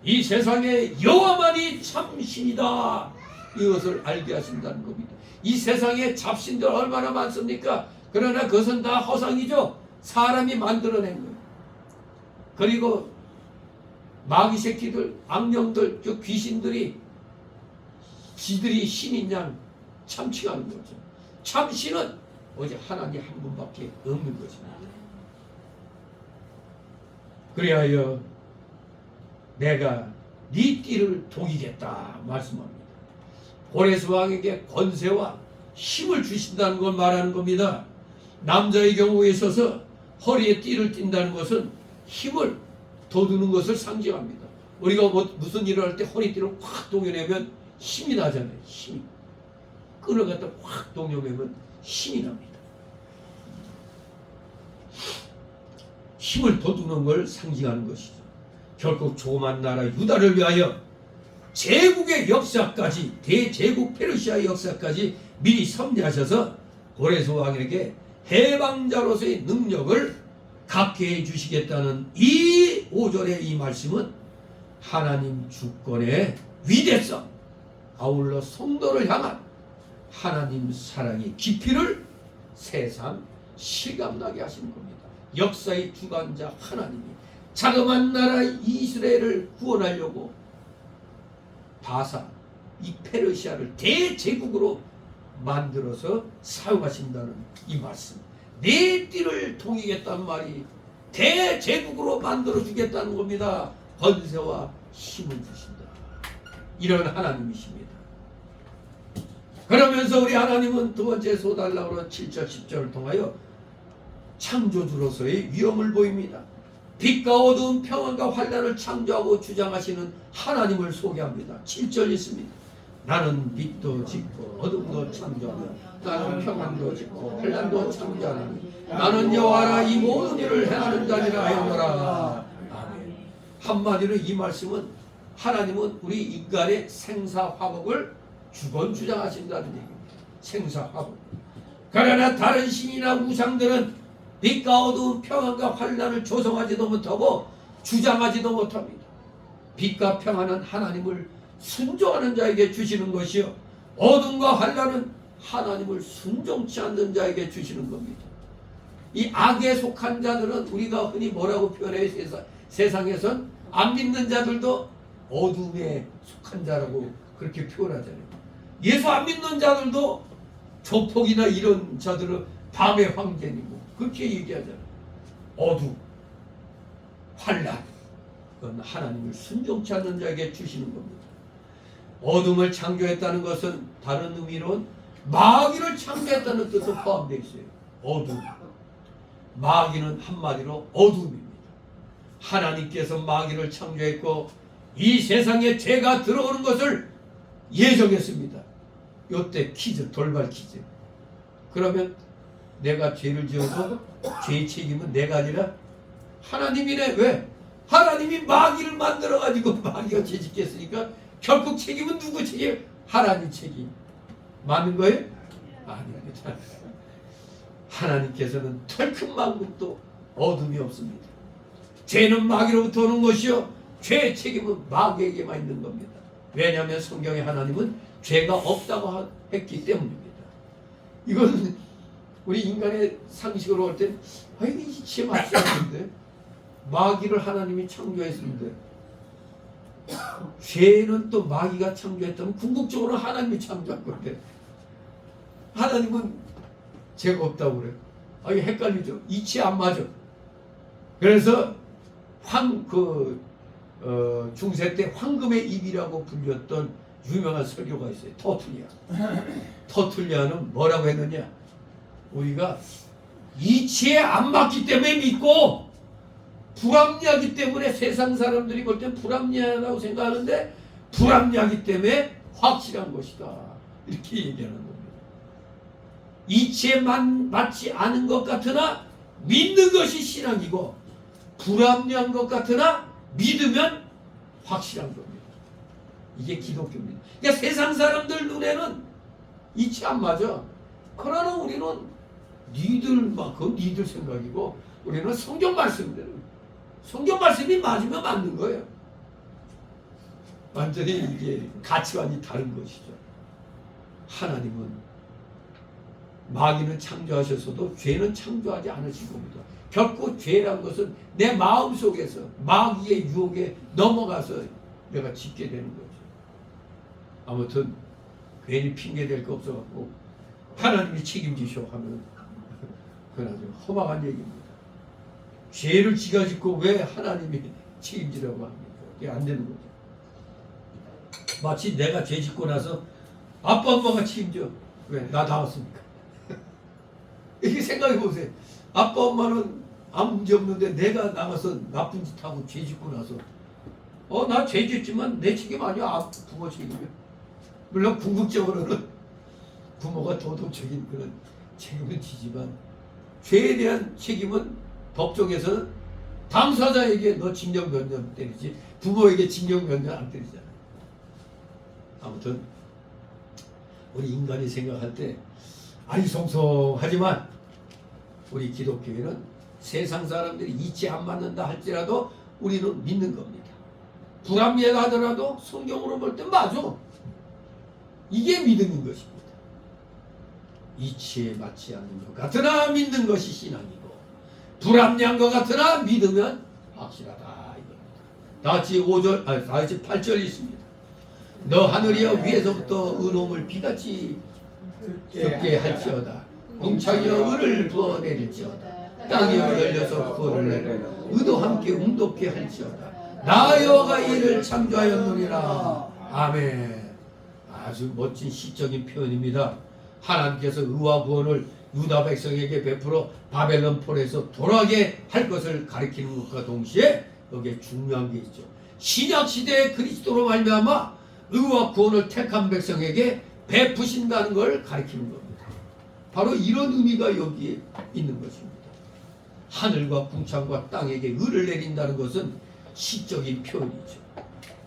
이 세상에 여호와만이 참 신이다 이것을 알게 하신다는 겁니다. 이 세상에 잡신들 얼마나 많습니까? 그러나 그것은 다 허상이죠. 사람이 만들어낸 거예요. 그리고 마귀 새끼들, 악령들, 저 귀신들이 지들이 신인 양 참칭하는 거죠. 참 신은 오직 하나님 한 분밖에 없는 것입니다. 그리하여 내가 네 띠를 동이겠다 말씀합니다. 고레스 왕에게 권세와 힘을 주신다는 걸 말하는 겁니다. 남자의 경우에 있어서 허리에 띠를 띈다는 것은 힘을 돋우는 것을 상징합니다. 우리가 무슨 일을 할 때 허리띠를 확 동여내면 힘이 나잖아요. 힘이. 끈을 갖다 확 동여내면 힘이 납니다. 힘을 돋우는 걸 상징하는 것이죠. 결국 조그만 나라 유다를 위하여 제국의 역사까지 대제국 페르시아의 역사까지 미리 섭리하셔서 고레스 왕에게 해방자로서의 능력을 갖게 해주시겠다는 이 5절의 이 말씀은 하나님 주권의 위대성, 아울러 성도를 향한 하나님 사랑의 깊이를 세상 실감나게 하시는 겁니다. 역사의 주관자 하나님이 자그마한 나라 이스라엘을 구원하려고 바사, 이 페르시아를 대제국으로 만들어서 사용하신다는 이 말씀. 내 띠를 통이겠다는 말이 대제국으로 만들어주겠다는 겁니다. 권세와 힘을 주신다. 이런 하나님이십니다. 그러면서 우리 하나님은 두 번째 소달라로 7절 10절을 통하여 창조주로서의 위엄을 보입니다. 빛과 어두운 평안과 환난을 창조하고 주장하시는 하나님을 소개합니다. 7절 있습니다. 나는 빛도 짓고 어둠도 창조하며 나는 평안도 짓고 환난도 창조하니 나는 여호와라 이 모든 일을 행하는 자니라 하였노라. 아멘. 한마디로 이 말씀은 하나님은 우리 인간의 생사화복을 주권 주장하신다는 얘기입니다. 생사화복. 그러나 다른 신이나 우상들은 빛과 어두운 평안과 환난을 조성하지도 못하고 주장하지도 못합니다. 빛과 평안은 하나님을 순종하는 자에게 주시는 것이요 어둠과 환난은 하나님을 순종치 않는 자에게 주시는 겁니다. 이 악에 속한 자들은 우리가 흔히 뭐라고 표현해요? 세상에선 안 믿는 자들도 어둠에 속한 자라고 그렇게 표현하잖아요. 예수 안 믿는 자들도 조폭이나 이런 자들은 밤의 황제이고 그렇게 얘기하잖아요. 어둠, 환란, 그건 하나님을 순종치 않는 자에게 주시는 겁니다. 어둠을 창조했다는 것은 다른 의미로는 마귀를 창조했다는 뜻도 포함되어 있어요. 어둠, 마귀는 한마디로 어둠입니다. 하나님께서 마귀를 창조했고 이 세상에 죄가 들어오는 것을 예정했습니다. 요때 퀴즈, 돌발 퀴즈. 그러면 내가 죄를 지어도 죄의 책임은 내가 아니라 하나님이네. 왜? 하나님이 마귀를 만들어가지고 마귀가 죄 짓겠으니까 결국 책임은 누구 책임? 하나님 책임. 맞는 거예요? 아닙니다. 하나님께서는 털큰만큼도 어둠이 없습니다. 죄는 마귀로부터 오는 것이요 죄의 책임은 마귀에게만 있는 겁니다. 왜냐하면 성경에 하나님은 죄가 없다고 했기 때문입니다. 이건 우리 인간의 상식으로 볼 땐 이 죄 맞지 않는데 마귀를 하나님이 창조했는데 죄는 또 마귀가 창조했다면 궁극적으로 하나님이 창조한 건데 하나님은 죄가 없다고 그래요. 이거 헷갈리죠. 이치 안 맞아. 그래서 중세 때 황금의 입이라고 불렸던 유명한 설교가 있어요. 터툴리아. 터툴리아는 뭐라고 했느냐? 우리가 이치에 안 맞기 때문에 믿고 불합리하기 때문에 세상 사람들이 볼 땐 불합리하다고 생각하는데 불합리하기 때문에 확실한 것이다. 이렇게 얘기하는 겁니다. 이치에 맞지 않은 것 같으나 믿는 것이 신앙이고 불합리한 것 같으나 믿으면 확실한 겁니다. 이게 기독교입니다. 그러니까 세상 사람들 눈에는 이치 안 맞아. 그러나 우리는 그건 니들 생각이고 우리는 성경 말씀대로 성경 말씀이 맞으면 맞는 거예요. 완전히 이게 가치관이 다른 것이죠. 하나님은 마귀는 창조하셨어도 죄는 창조하지 않으신 겁니다. 결코 죄란 것은 내 마음 속에서 마귀의 유혹에 넘어가서 내가 짓게 되는 거죠. 아무튼 괜히 핑계 댈 거 없어갖고 하나님이 책임지셔 하면 그건 아주 허망한 얘기입니다. 죄를 지가 짓고 왜 하나님이 책임지라고 합니까? 그게 안 되는 거죠. 마치 내가 죄 짓고 나서 아빠 엄마가 책임져. 왜? 나 나왔으니까. 이렇게 생각해 보세요. 아빠 엄마는 아무 문제 없는데 내가 나가서 나쁜 짓 하고 죄 짓고 나서 나 죄 짓지만 내 책임 아니야. 부모 책임이야. 물론 궁극적으로는 부모가 도덕적인 그런 책임을 지지만 죄에 대한 책임은 법정에서는 당사자에게 너 징역 몇 년 때리지 부모에게 징역 몇 년 안 때리잖아요. 아무튼 우리 인간이 생각할 때 아리송송하지만 우리 기독교회는 세상 사람들이 이치 안 맞는다 할지라도 우리는 믿는 겁니다. 불합리하다 하더라도 성경으로 볼 땐 맞아. 이게 믿음인 것입니다. 이치에 맞지 않는 것 같으나 믿는 것이 신앙이고 불합리한 것 같으나 믿으면 확실하다 이겁니다. 다같이 8절 있습니다. 너 하늘이여 위에서부터 의로움을 비같이 쏟게 할지어다. 궁창이여 의를 부어내릴지어다. 땅이여 열려서 구원을 내려 의도 함께 응답게 할지어다. 나 여호와가 이를 창조하였느니라. 아멘. 아주 멋진 시적인 표현입니다. 하나님께서 의와 구원을 유다 백성에게 베풀어 바벨론 폴에서 돌아가게 할 것을 가리키는 것과 동시에 여기에 중요한 게 있죠. 신약 시대의 그리스도로 말미암아 의와 구원을 택한 백성에게 베푸신다는 걸 가리키는 겁니다. 바로 이런 의미가 여기에 있는 것입니다. 하늘과 궁창과 땅에게 의를 내린다는 것은 시적인 표현이죠.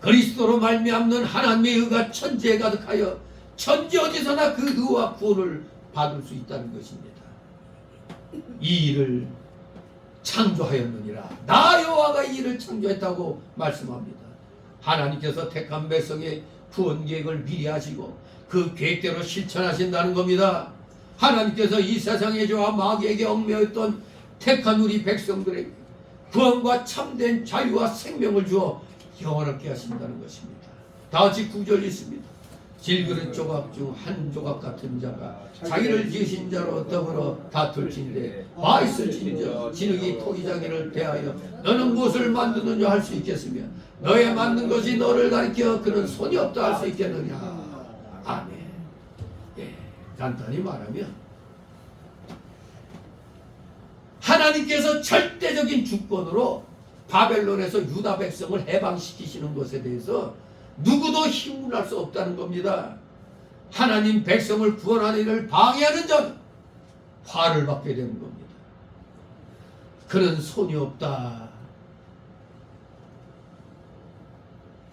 그리스도로 말미암는 하나님의 의가 천지에 가득하여 천지 어디서나 그 의와 구원을 받을 수 있다는 것입니다. 이 일을 창조하였느니라. 나 여호와가 이 일을 창조했다고 말씀합니다. 하나님께서 택한 백성의 구원 계획을 미리 하시고 그 계획대로 실천하신다는 겁니다. 하나님께서 이 세상의 죄와 마귀에게 얽매였던 택한 우리 백성들에게 구원과 참된 자유와 생명을 주어 영원하게 하신다는 것입니다. 다 같이 구절이 있습니다. 질그릇 조각 중 한 조각 같은 자가 자기를 지으신 자로 더불어 다툴진대 와 있을진저 진흙이 토기장이를 대하여 너는 무엇을 만드느냐 할 수 있겠으며 너의 만든 것이 너를 가리켜 그는 손이 없다 할 수 있겠느냐. 아멘. 예, 간단히 말하면 하나님께서 절대적인 주권으로 바벨론에서 유다 백성을 해방시키시는 것에 대해서 누구도 힘을 할 수 없다는 겁니다. 하나님 백성을 구원하는 일을 방해하는 자는 화를 받게 되는 겁니다. 그는 손이 없다.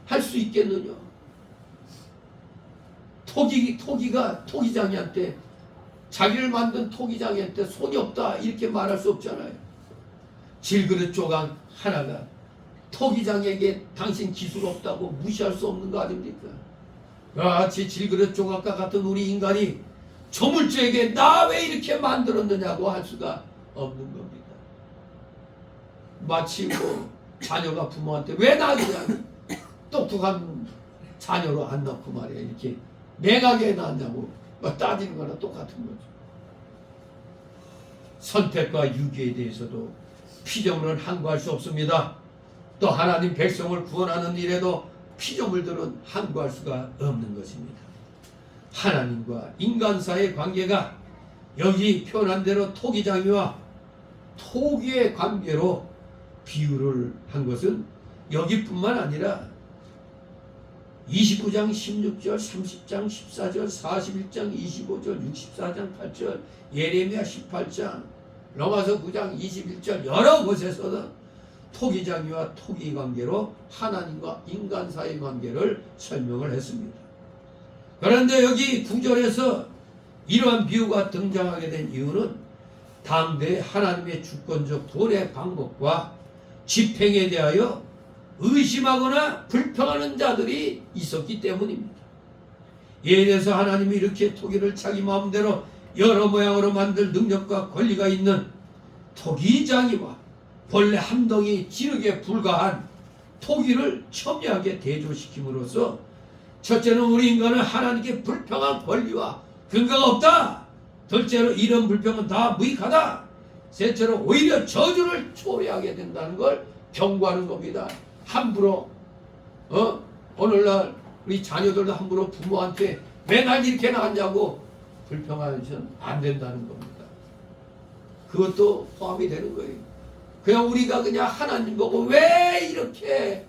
할 수 있겠느냐? 토기장이한테 자기를 만든 토기장이한테 손이 없다 이렇게 말할 수 없잖아요. 질그릇 조각 하나가 토기장에게 당신 기술 없다고 무시할 수 없는 거 아닙니까? 같이 질그릇 조각과 같은 우리 인간이 조물주에게 나 왜 이렇게 만들었느냐고 할 수가 없는 겁니다. 마치 뭐 자녀가 부모한테 왜 낳느냐 똑똑한 자녀로 안 낳고 말이야 이렇게 맹하게 낳냐고 따지는 거나 똑같은 거죠. 선택과 유기에 대해서도 피조물은 항구할 수 없습니다. 또 하나님 백성을 구원하는 일에도 피조물들은 항구할 수가 없는 것입니다. 하나님과 인간 사이의 관계가 여기 표현한 대로 토기장이와 토기의 관계로 비유를 한 것은 여기뿐만 아니라 29장 16절 30장 14절 41장 25절 64장 8절 예레미야 18장 로마서 9장 21절 여러 곳에서는 토기장이와 토기 관계로 하나님과 인간 사이의 관계를 설명을 했습니다. 그런데 여기 9절에서 이러한 비유가 등장하게 된 이유는 당대 하나님의 주권적 구원의 방법과 집행에 대하여 의심하거나 불평하는 자들이 있었기 때문입니다. 이에 대해서 하나님이 이렇게 토기를 자기 마음대로 여러 모양으로 만들 능력과 권리가 있는 토기장이와 본래 한 덩이 진흙에 불과한 토기를 첨예하게 대조시킴으로써 첫째는 우리 인간은 하나님께 불평한 권리와 근거가 없다. 둘째로 이런 불평은 다 무익하다. 셋째로 오히려 저주를 초래하게 된다는 걸 경고하는 겁니다. 함부로 오늘날 우리 자녀들도 함부로 부모한테 왜 날 이렇게 낳았냐고 불평하셔는 안 된다는 겁니다. 그것도 포함이 되는 거예요. 그냥 우리가 그냥 하나님 보고 왜 이렇게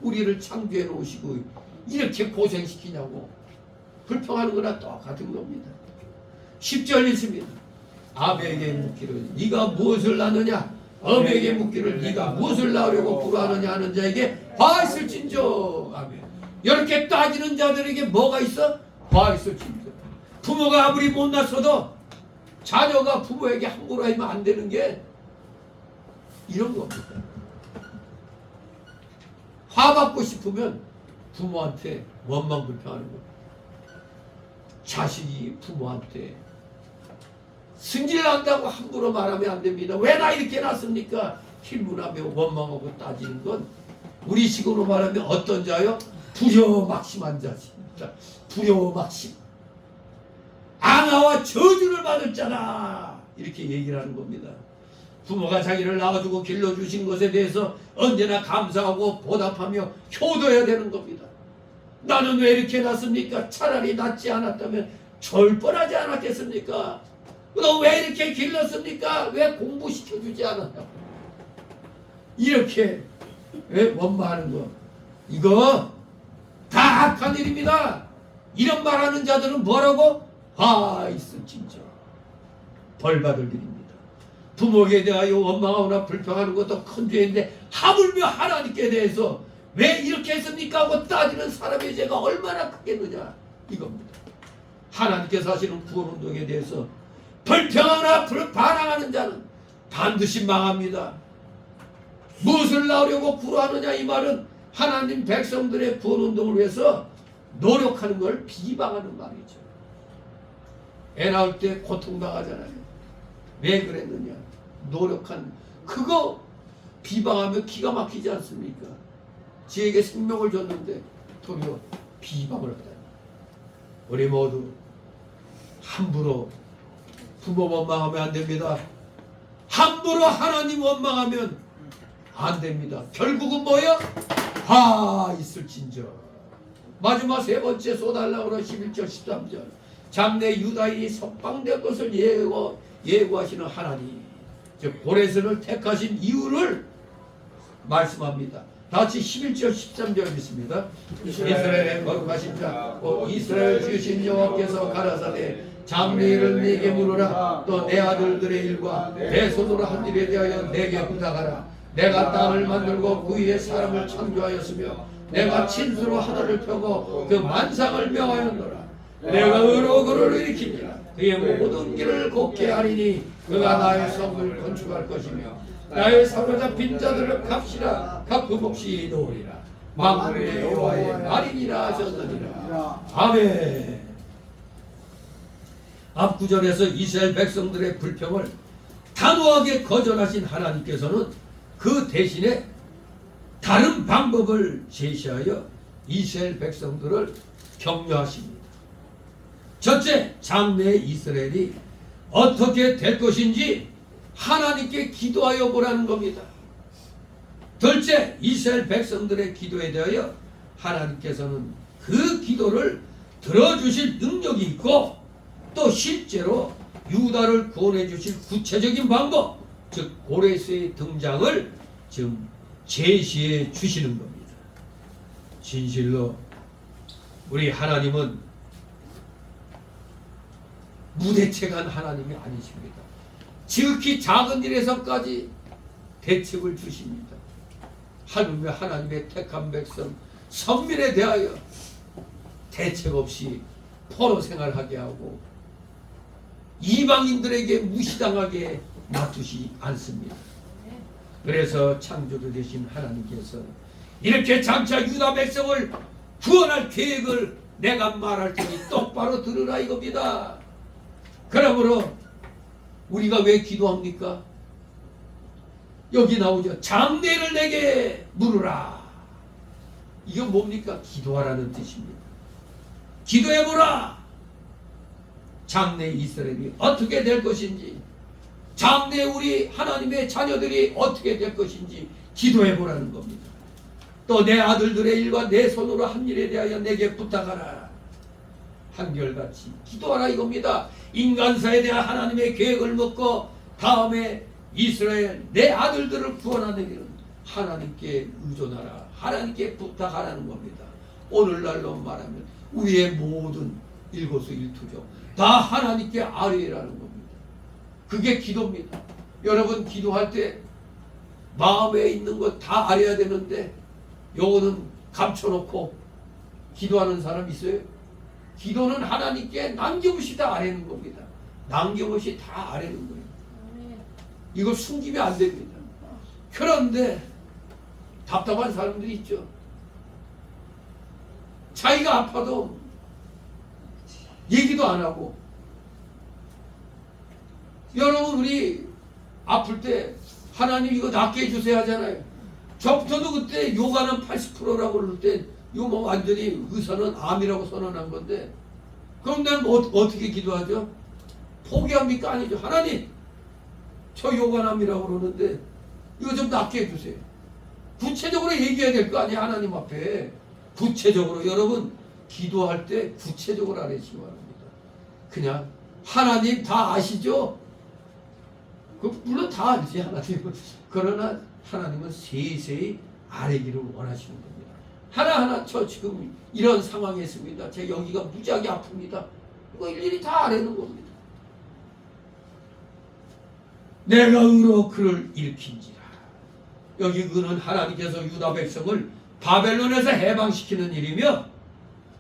우리를 창조해 놓으시고 이렇게 고생시키냐고 불평하는 거나 똑같은 겁니다. 10절 있습니다. 아베에게 묻기를 네가 무엇을 낳느냐 어베에게 묻기를 네가 무엇을 낳으려고 구하느냐 하는 자에게 화 있을진저. 아멘. 이렇게 따지는 자들에게 뭐가 있어? 화 있을진저. 부모가 아무리 못났어도 자녀가 부모에게 함부로 하면 안 되는 게 이런 겁니다. 화받고 싶으면 부모한테 원망 불평하는 겁니다. 자식이 부모한테 승질난다고 함부로 말하면 안 됩니다. 왜 나 이렇게 낳습니까? 힐문하며 원망하고 따지는 건 우리식으로 말하면 어떤 자요? 불효막심한 자입니다. 불효막심. 앙하와 저주를 받을 자라 이렇게 얘기를 하는 겁니다. 부모가 자기를 낳아주고 길러주신 것에 대해서 언제나 감사하고 보답하며 효도해야 되는 겁니다. 나는 왜 이렇게 낳습니까? 차라리 낳지 않았다면 절뻔하지 않았겠습니까? 너 왜 이렇게 길렀습니까? 왜 공부시켜주지 않았냐고 이렇게 원망하는 거 이거 다 악한 일입니다. 이런 말하는 자들은 뭐라고? 화 있을진저 벌받을 일입니다. 부모에 대하여 원망하거나 불평하는 것도 큰 죄인데 하물며 하나님께 대해서 왜 이렇게 했습니까? 하고 따지는 사람의 죄가 얼마나 크겠느냐 이겁니다. 하나님께서 하시는 구원운동에 대해서 불평하거나 반항하는 자는 반드시 망합니다. 무엇을 낳으려고 구하느냐 이 말은 하나님 백성들의 구원운동을 위해서 노력하는 걸 비방하는 말이죠. 애 낳을 때 고통당하잖아요. 왜 그랬느냐 노력한 그거 비방하면 기가 막히지 않습니까? 지에게 생명을 줬는데 도리어 비방을 하다. 우리 모두 함부로 부모 원망하면 안 됩니다. 함부로 하나님 원망하면 안 됩니다. 결국은 뭐야? 화 있을진저. 마지막 세 번째 쏟아달라고 11절 13절 장래 유다인이 석방될 것을 예고하시는 하나님, 즉 고레스를 택하신 이유를 말씀합니다. 다같이 11절 13절 믿습니다. 이스라엘의 거룩하신 자 곧 이스라엘 주신 여호와께서 가라사대 장래일을 내게 물으라. 또 내 아들들의 일과 내 손으로 한 일에 대하여 내게 부탁하라. 내가 땅을 만들고 그 위에 사람을 창조하였으며 내가 친수로 하늘을 펴고 그 만상을 명하였노라. 내가 의로 그를 일으키니라. 그의 모든 길을 곱게 하리니 그가 나의 성을 건축할 것이며 나의 사로잡힌 자들을 값이라 값없이 놓으리라. 만군의 여호와의 말이니라 하셨느니라. 아멘. 앞 구절에서 이스라엘 백성들의 불평을 단호하게 거절하신 하나님께서는 그 대신에 다른 방법을 제시하여 이스라엘 백성들을 격려하십니다. 첫째, 장래 이스라엘이 어떻게 될 것인지 하나님께 기도하여 보라는 겁니다. 둘째, 이스라엘 백성들의 기도에 대하여 하나님께서는 그 기도를 들어주실 능력이 있고 또 실제로 유다를 구원해 주실 구체적인 방법, 즉 고레스의 등장을 지금 제시해 주시는 겁니다. 진실로 우리 하나님은 무대책한 하나님이 아니십니다. 지극히 작은 일에서까지 대책을 주십니다. 하나님의 택한 백성 선민에 대하여 대책 없이 포로 생활하게 하고 이방인들에게 무시당하게 놔두지 않습니다. 그래서 창조주 되신 하나님께서 이렇게 장차 유다 백성을 구원할 계획을 내가 말할 테니 똑바로 들으라 이겁니다. 그러므로 우리가 왜 기도합니까? 여기 나오죠. 장래를 내게 물으라. 이건 뭡니까? 기도하라는 뜻입니다. 기도해보라. 장래 이스라엘이 어떻게 될 것인지, 장래 우리 하나님의 자녀들이 어떻게 될 것인지 기도해보라는 겁니다. 또 내 아들들의 일과 내 손으로 한 일에 대하여 내게 부탁하라. 한결같이 기도하라 이겁니다. 인간사에 대한 하나님의 계획을 묻고 다음에 이스라엘 내 아들들을 구원하는 일은 하나님께 의존하라. 하나님께 부탁하라는 겁니다. 오늘날로 말하면 우리의 모든 일거수일투족 다 하나님께 아뢰라는 겁니다. 그게 기도입니다. 여러분 기도할 때 마음에 있는 것 다 아뢰야 되는데 요거는 감춰놓고 기도하는 사람 있어요? 기도는 하나님께 남김없이 다 아뢰는 겁니다. 남김없이 다 아뢰는 거예요. 이거 숨기면 안 됩니다. 그런데 답답한 사람들이 있죠. 자기가 아파도 얘기도 안 하고. 여러분 우리 아플 때 하나님 이거 낫게 해주세요 하잖아요. 저부터도 그때 요가는 80%라고 그럴 때 이거 뭐 완전히 의사는 암이라고 선언한 건데 그럼 내가 어떻게 기도하죠? 포기합니까? 아니죠. 하나님 저 요관암이라고 그러는데 이거 좀 낫게 해주세요. 구체적으로 얘기해야 될 거 아니에요. 하나님 앞에 구체적으로. 여러분 기도할 때 구체적으로 아뢰시기 바랍니다. 그냥 하나님 다 아시죠? 물론 다 알지 하나님은. 그러나 하나님은 세세히 아뢰기를 원하시는 겁니다. 하나하나 저 지금 이런 상황에 있습니다. 제 여기가 무지하게 아픕니다. 이거 일일이 다 아뢰는 겁니다. 내가 의로 그를 일으킨지라. 여기 그는 하나님께서 유다 백성을 바벨론에서 해방시키는 일이며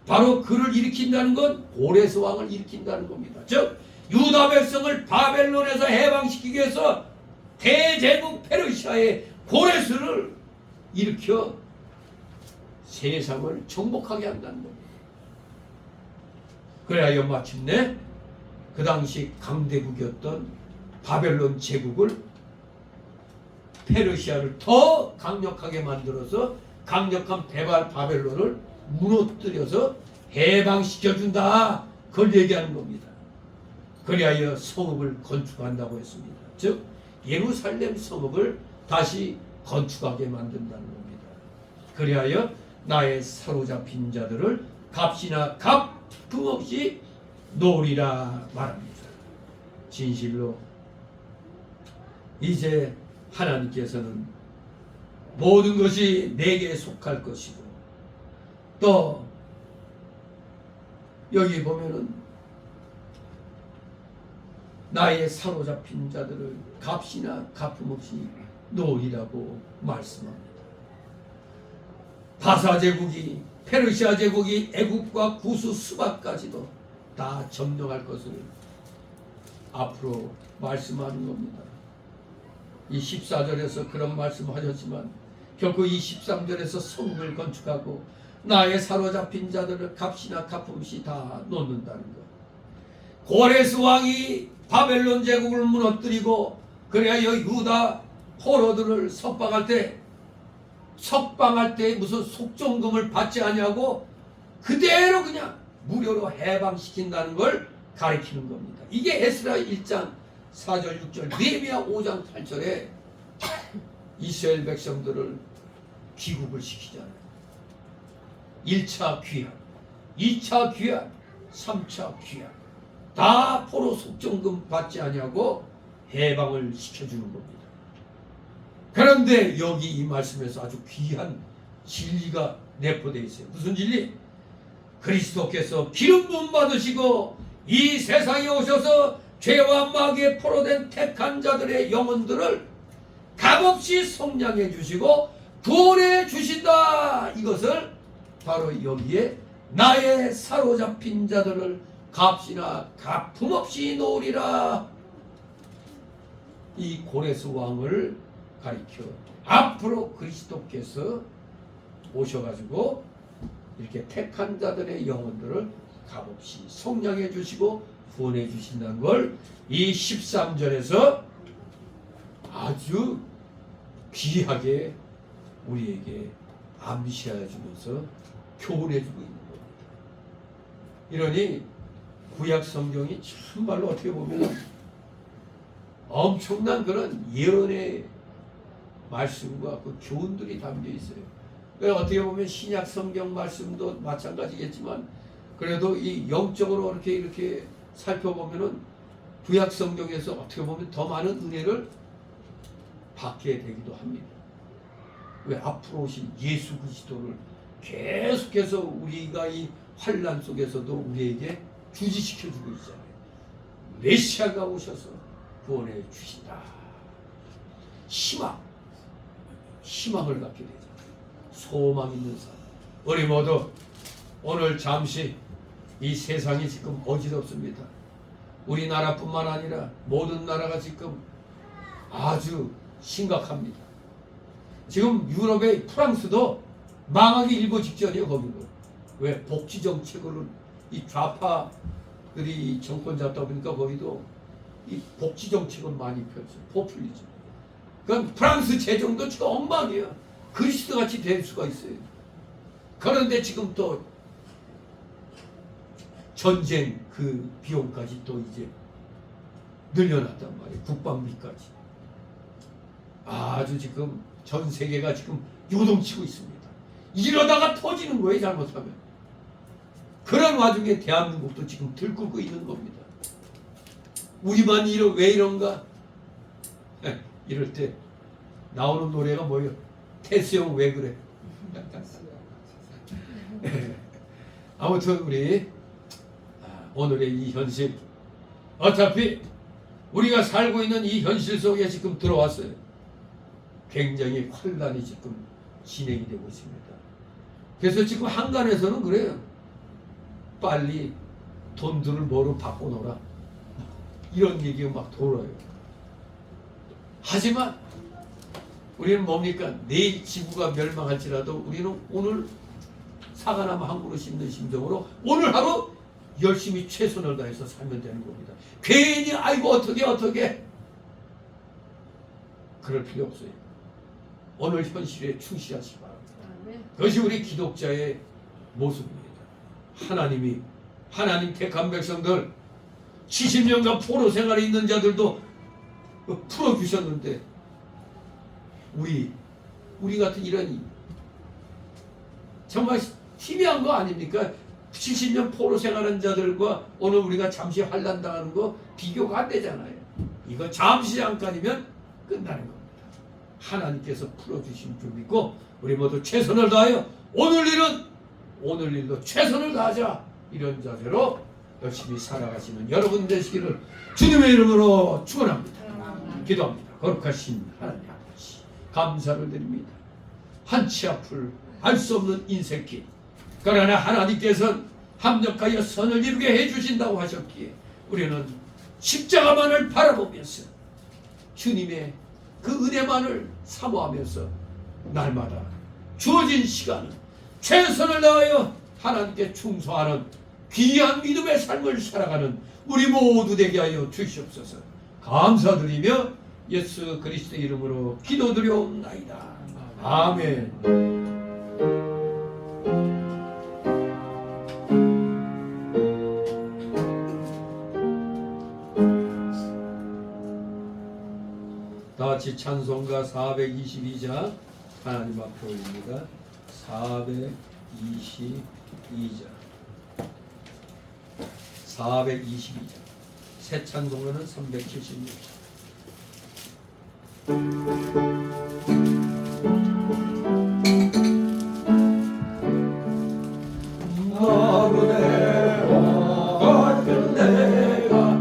바로 그를 일으킨다는 건 고레스 왕을 일으킨다는 겁니다. 즉 유다 백성을 바벨론에서 해방시키기 위해서 대제국 페르시아의 고레스를 일으켜 세상을 정복하게 한다는 겁니다. 그래야 마침내 그 당시 강대국이었던 바벨론 제국을 페르시아를 더 강력하게 만들어서 강력한 바벨론을 무너뜨려서 해방시켜준다. 그걸 얘기하는 겁니다. 그리하여 성읍을 건축한다고 했습니다. 즉 예루살렘 성읍을 다시 건축하게 만든다는 겁니다. 그리하여 나의 사로잡힌 자들을 값이나 값품 없이 놓으리라 말합니다. 진실로 이제 하나님께서는 모든 것이 내게 속할 것이고, 또 여기 보면은 나의 사로잡힌 자들을 값이나 값품 없이 놓으리라고 말씀합니다. 바사 제국이, 페르시아 제국이 애굽과 구스 수바까지도 다 점령할 것을 앞으로 말씀하는 겁니다. 이 14절에서 그런 말씀하셨지만 결코 이 13절에서 성읍을 건축하고 나의 사로잡힌 자들을 값이나 값품 없이 다 놓는다는 것. 고레스 왕이 바벨론 제국을 무너뜨리고 그래야 유다 포로들을 석방할 때 무슨 속종금을 받지 아니하고 그대로 그냥 무료로 해방시킨다는 걸 가리키는 겁니다. 이게 에스라 1장 4절 6절 느헤미야 5장 8절에 이스라엘 백성들을 귀국을 시키잖아요. 1차 귀환, 2차 귀환, 3차 귀환 다 포로 속종금 받지 아니하고 해방을 시켜주는 겁니다. 그런데 여기 이 말씀에서 아주 귀한 진리가 내포되어 있어요. 무슨 진리? 그리스도께서 기름 부음 받으시고 이 세상에 오셔서 죄와 마귀에 포로된 택한 자들의 영혼들을 값없이 속량해 주시고 구원해 주신다. 이것을 바로 여기에 나의 사로잡힌 자들을 값이나 값품 없이 놓으리라. 이 고레스 왕을 가리켜 앞으로 그리스도께서 오셔가지고 이렇게 택한 자들의 영혼들을 값없이 속량해 주시고 구원해 주신다는 걸 이 13절에서 아주 귀하게 우리에게 암시해 주면서 교훈해 주고 있는 겁니다. 이러니 구약 성경이 참말로 어떻게 보면 엄청난 그런 예언의 말씀과 그 교훈들이 담겨 있어요. 어떻게 보면 신약 성경 말씀도 마찬가지겠지만 그래도 이 영적으로 이렇게 살펴보면은 구약 성경에서 어떻게 보면 더 많은 은혜를 받게 되기도 합니다. 왜? 앞으로 오신 예수 그리스도를 계속해서 우리가 이 환난 속에서도 우리에게 주지시켜주고 있잖아요. 메시아가 오셔서 구원해 주신다. 희망을 갖게 되죠. 소망 있는 사람. 우리 모두 오늘 잠시 이 세상이 지금 어지럽습니다. 우리나라뿐만 아니라 모든 나라가 지금 아주 심각합니다. 지금 유럽의 프랑스도 망하기 일보 직전이에요. 거기도. 왜? 복지 정책을 이 좌파들이 정권 잡다 보니까 거기도 이 복지 정책을 많이 펼쳐요. 포퓰리즘. 그럼 프랑스 재정도 지금 엉망이에요. 그리스도 같이 될 수가 있어요. 그런데 지금 또 전쟁 그 비용까지 또 이제 늘려놨단 말이에요. 국방비까지. 아주 지금 전 세계가 지금 요동치고 있습니다. 이러다가 터지는 거예요. 잘못하면. 그런 와중에 대한민국도 지금 들끓고 있는 겁니다. 우리만 왜 이런가? 이럴 때 나오는 노래가 뭐예요? 태수형 왜 그래? 아무튼 우리 오늘의 이 현실, 어차피 우리가 살고 있는 이 현실 속에 지금 들어왔어요. 굉장히 혼란이 지금 진행이 되고 있습니다. 그래서 지금 한간에서는 그래요. 빨리 돈들을 뭐로 바꿔놓으라. 이런 얘기가 막 돌아요. 하지만 우리는 뭡니까? 내일 지구가 멸망할지라도 우리는 오늘 사과나무 한 그루 심는 심정으로 오늘 하루 열심히 최선을 다해서 살면 되는 겁니다. 괜히 아이고 어떻게 그럴 필요 없어요. 오늘 현실에 충실하시기 바랍니다. 그것이 우리 기독자의 모습입니다. 하나님이 하나님 택한 백성들 70년간 포로 생활에 있는 자들도 풀어주셨는데 우리 같은 이런 정말 희미한 거 아닙니까? 70년 포로 생활한 자들과 오늘 우리가 잠시 환난당하는 거 비교가 안 되잖아요. 이거 잠시 잠깐이면 끝나는 겁니다. 하나님께서 풀어주신 줄 믿고 우리 모두 최선을 다하여 오늘 일로 최선을 다하자, 이런 자세로 열심히 살아가시는 여러분 되시기를 주님의 이름으로 축원합니다. 기도합니다. 거룩하신 하나님 아버지, 감사를 드립니다. 한치 앞을 알 수 없는 인생길, 그러나 하나님께서는 합력하여 선을 이루게 해주신다고 하셨기에 우리는 십자가만을 바라보면서 주님의 그 은혜만을 사모하면서 날마다 주어진 시간을 최선을 다하여 하나님께 충성하는 귀한 믿음의 삶을 살아가는 우리 모두 되게 하여 주시옵소서. 감사드리며 예수 그리스도의 이름으로 기도드려옵나이다. 아멘. 다같이 찬송가 422장 하나님 앞에 올립니다. 422장 새 찬송가는 376장. 나그네와 같은 내가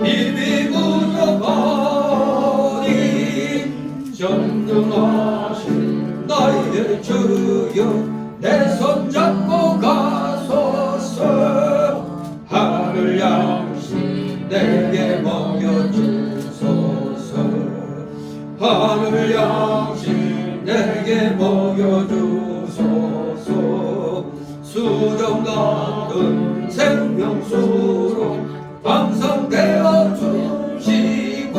비비고서 가니 전능하신 나의 주여 내 손잡고 가소서. 하늘 양식 내게 먹여주소서. 하늘 양식 내게 먹여주소서. 수정 같은 생명수로 항상 되어 주시고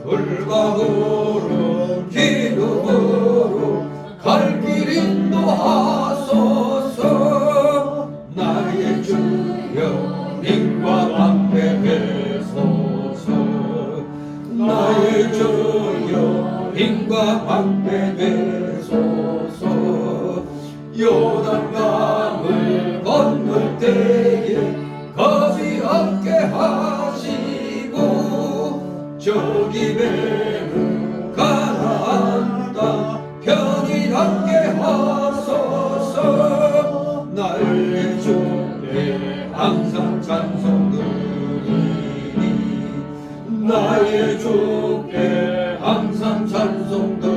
불광으로 기름으로 갈 길 인도하소서. 나의 주여 님과 함께 되소서. 나의 주여 님과 함께 되소서. 요단강을 건널 때에 거기 함께 하시고 저기 배는 가나안 땅 편히 함께 하소서. 나의 주께 항상 찬송 드리니 나의 주께 항상 찬송 드리니.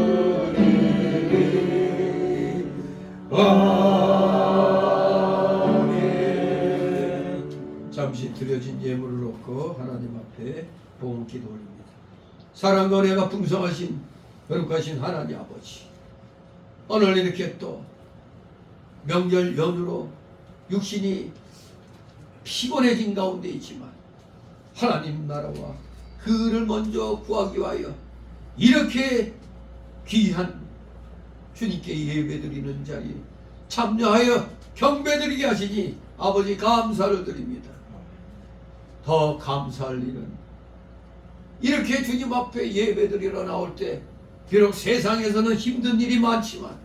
아멘. 잠시 드려진 예물을 놓고 하나님 앞에 봉 기도 올립니다. 사랑과 은혜가 풍성하신 거룩하신 하나님 아버지, 오늘 이렇게 또 명절 연휴로 육신이 피곤해진 가운데 있지만 하나님 나라와 그를 먼저 구하기 위하여 이렇게 귀한 주님께 예배드리는 자리에 참여하여 경배드리게 하시니 아버지 감사를 드립니다. 더 감사할 일은 이렇게 주님 앞에 예배드리러 나올 때 비록 세상에서는 힘든 일이 많지만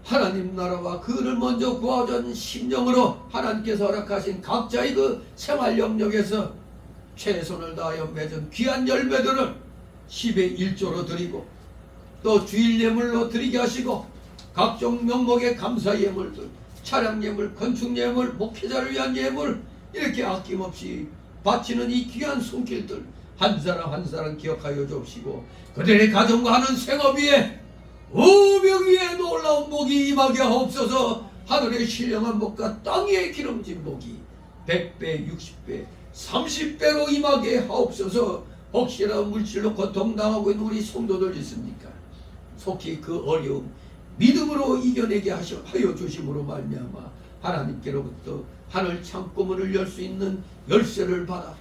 하나님 나라와 그를 먼저 구하던 심령으로 하나님께서 허락하신 각자의 그 생활 영역에서 최선을 다하여 맺은 귀한 열매들을 10의 1조로 드리고 또 주일 예물로 드리게 하시고 각종 명목의 감사 예물들, 차량 예물, 건축 예물, 목회자를 위한 예물 이렇게 아낌없이 바치는 이 귀한 손길들 한 사람 한 사람 기억하여 주시고 그들의 가정과 하는 생업 위에 우병 위에 놀라운 복이 임하게 하옵소서. 하늘의 신령한 복과 땅 위에 기름진 복이 100배, 60배, 30배로 임하게 하옵소서. 혹시나 물질로 고통당하고 있는 우리 성도들 있습니까? 속히 그 어려움 믿음으로 이겨내게 하여 주심으로 말미암아 하나님께로부터 하늘 창고문을 열 수 있는 열쇠를 받아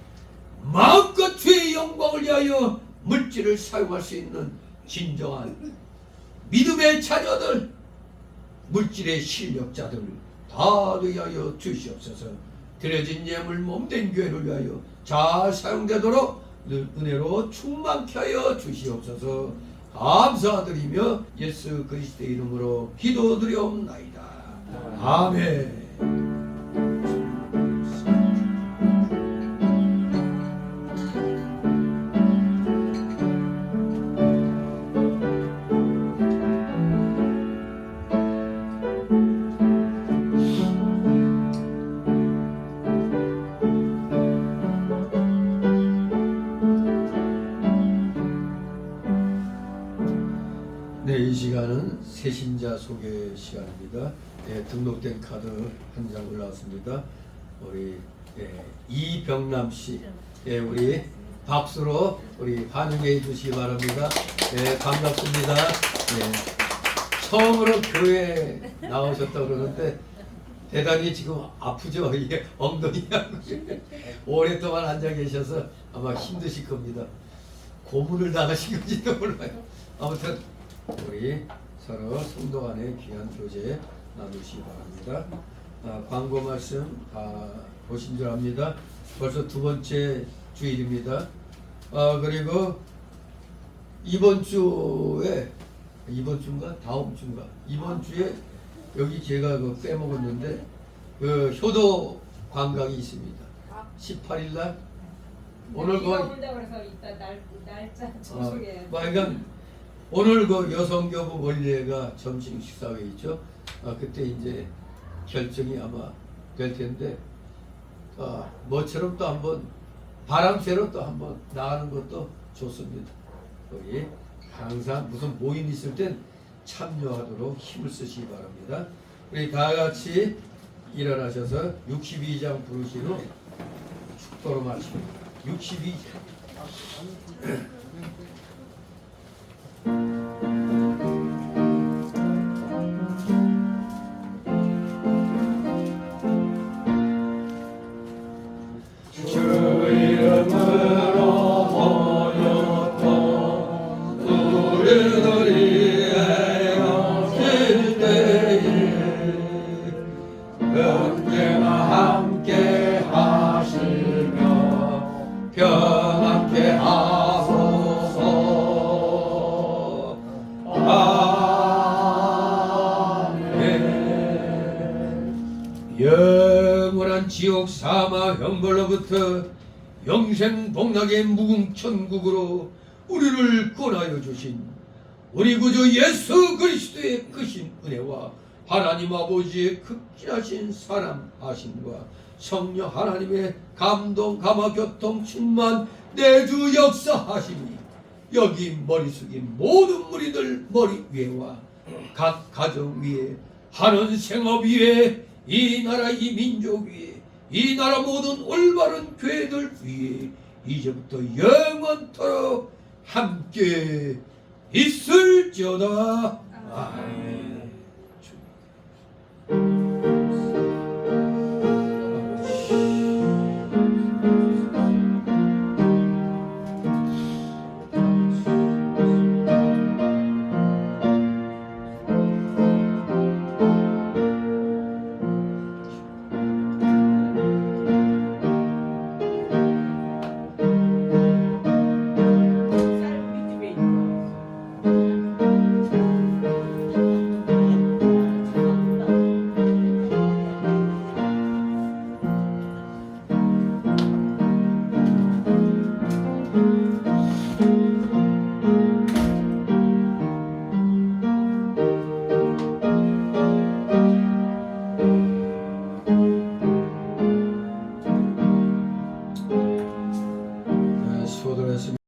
마음껏 주의 영광을 위하여 물질을 사용할 수 있는 진정한 믿음의 자녀들, 물질의 실력자들 다 되하여 주시옵소서. 드려진 예물 몸된 교회를 위하여 잘 사용되도록 늘 은혜로 충만케 하여 주시옵소서. 감사드리며 예수 그리스도의 이름으로 기도드리옵나이다. 아멘. 네, 이 시간은 새신자 소개 시간입니다. 예, 등록된 카드 한 장 올라왔습니다. 우리 이병남 씨, 우리 박수로 우리 환영해 주시기 바랍니다. 반갑습니다. 처음으로 교회 나오셨다고 그러는데 대단히 지금 아프죠? 이게 엉덩이가 오랫동안 앉아 계셔서 아마 힘드실 겁니다. 고문을 당하신 건지도 몰라요. 아무튼 우리 서로 성도 간의 귀한 교제 나누시기 바랍니다. 광고 말씀 보신 줄 압니다. 벌써 두 번째 주일입니다. 그리고 이번 주인가 다음 주인가 이번 주에 여기 제가 빼먹었는데 효도 관광이 있습니다. 18일 날 오늘 그래서 이따 날짜 저쪽에. 그러니까 오늘 여성교부 원례가 점심 식사회 있죠. 그때 이제 결정이 아마 될 텐데 뭐처럼 또 한번 바람새로 또 한번 나가는 것도 좋습니다. 우리 항상 무슨 모임 있을 땐 참여하도록 힘을 쓰시기 바랍니다. 우리 다 같이 일어나셔서 62장 부르시는 축도로 마십니다. 62장. 영원한 지옥 사마 형벌로부터 영생 복락의 무궁천국으로 우리를 권하여 주신 우리 구주 예수 그리스도의 크신 은혜와 하나님 아버지의 극진하신 사랑하심과 성령 하나님의 감동 감화 교통 충만 내주 역사하심이 여기 머리 숙인 모든 무리들 머리 위에와 각 가정 위에 하는 생업 위에 이 나라 이 민족 위에 이 나라 모든 올바른 교회들 위에 이제부터 영원토록 함께 있을지어다. 아멘.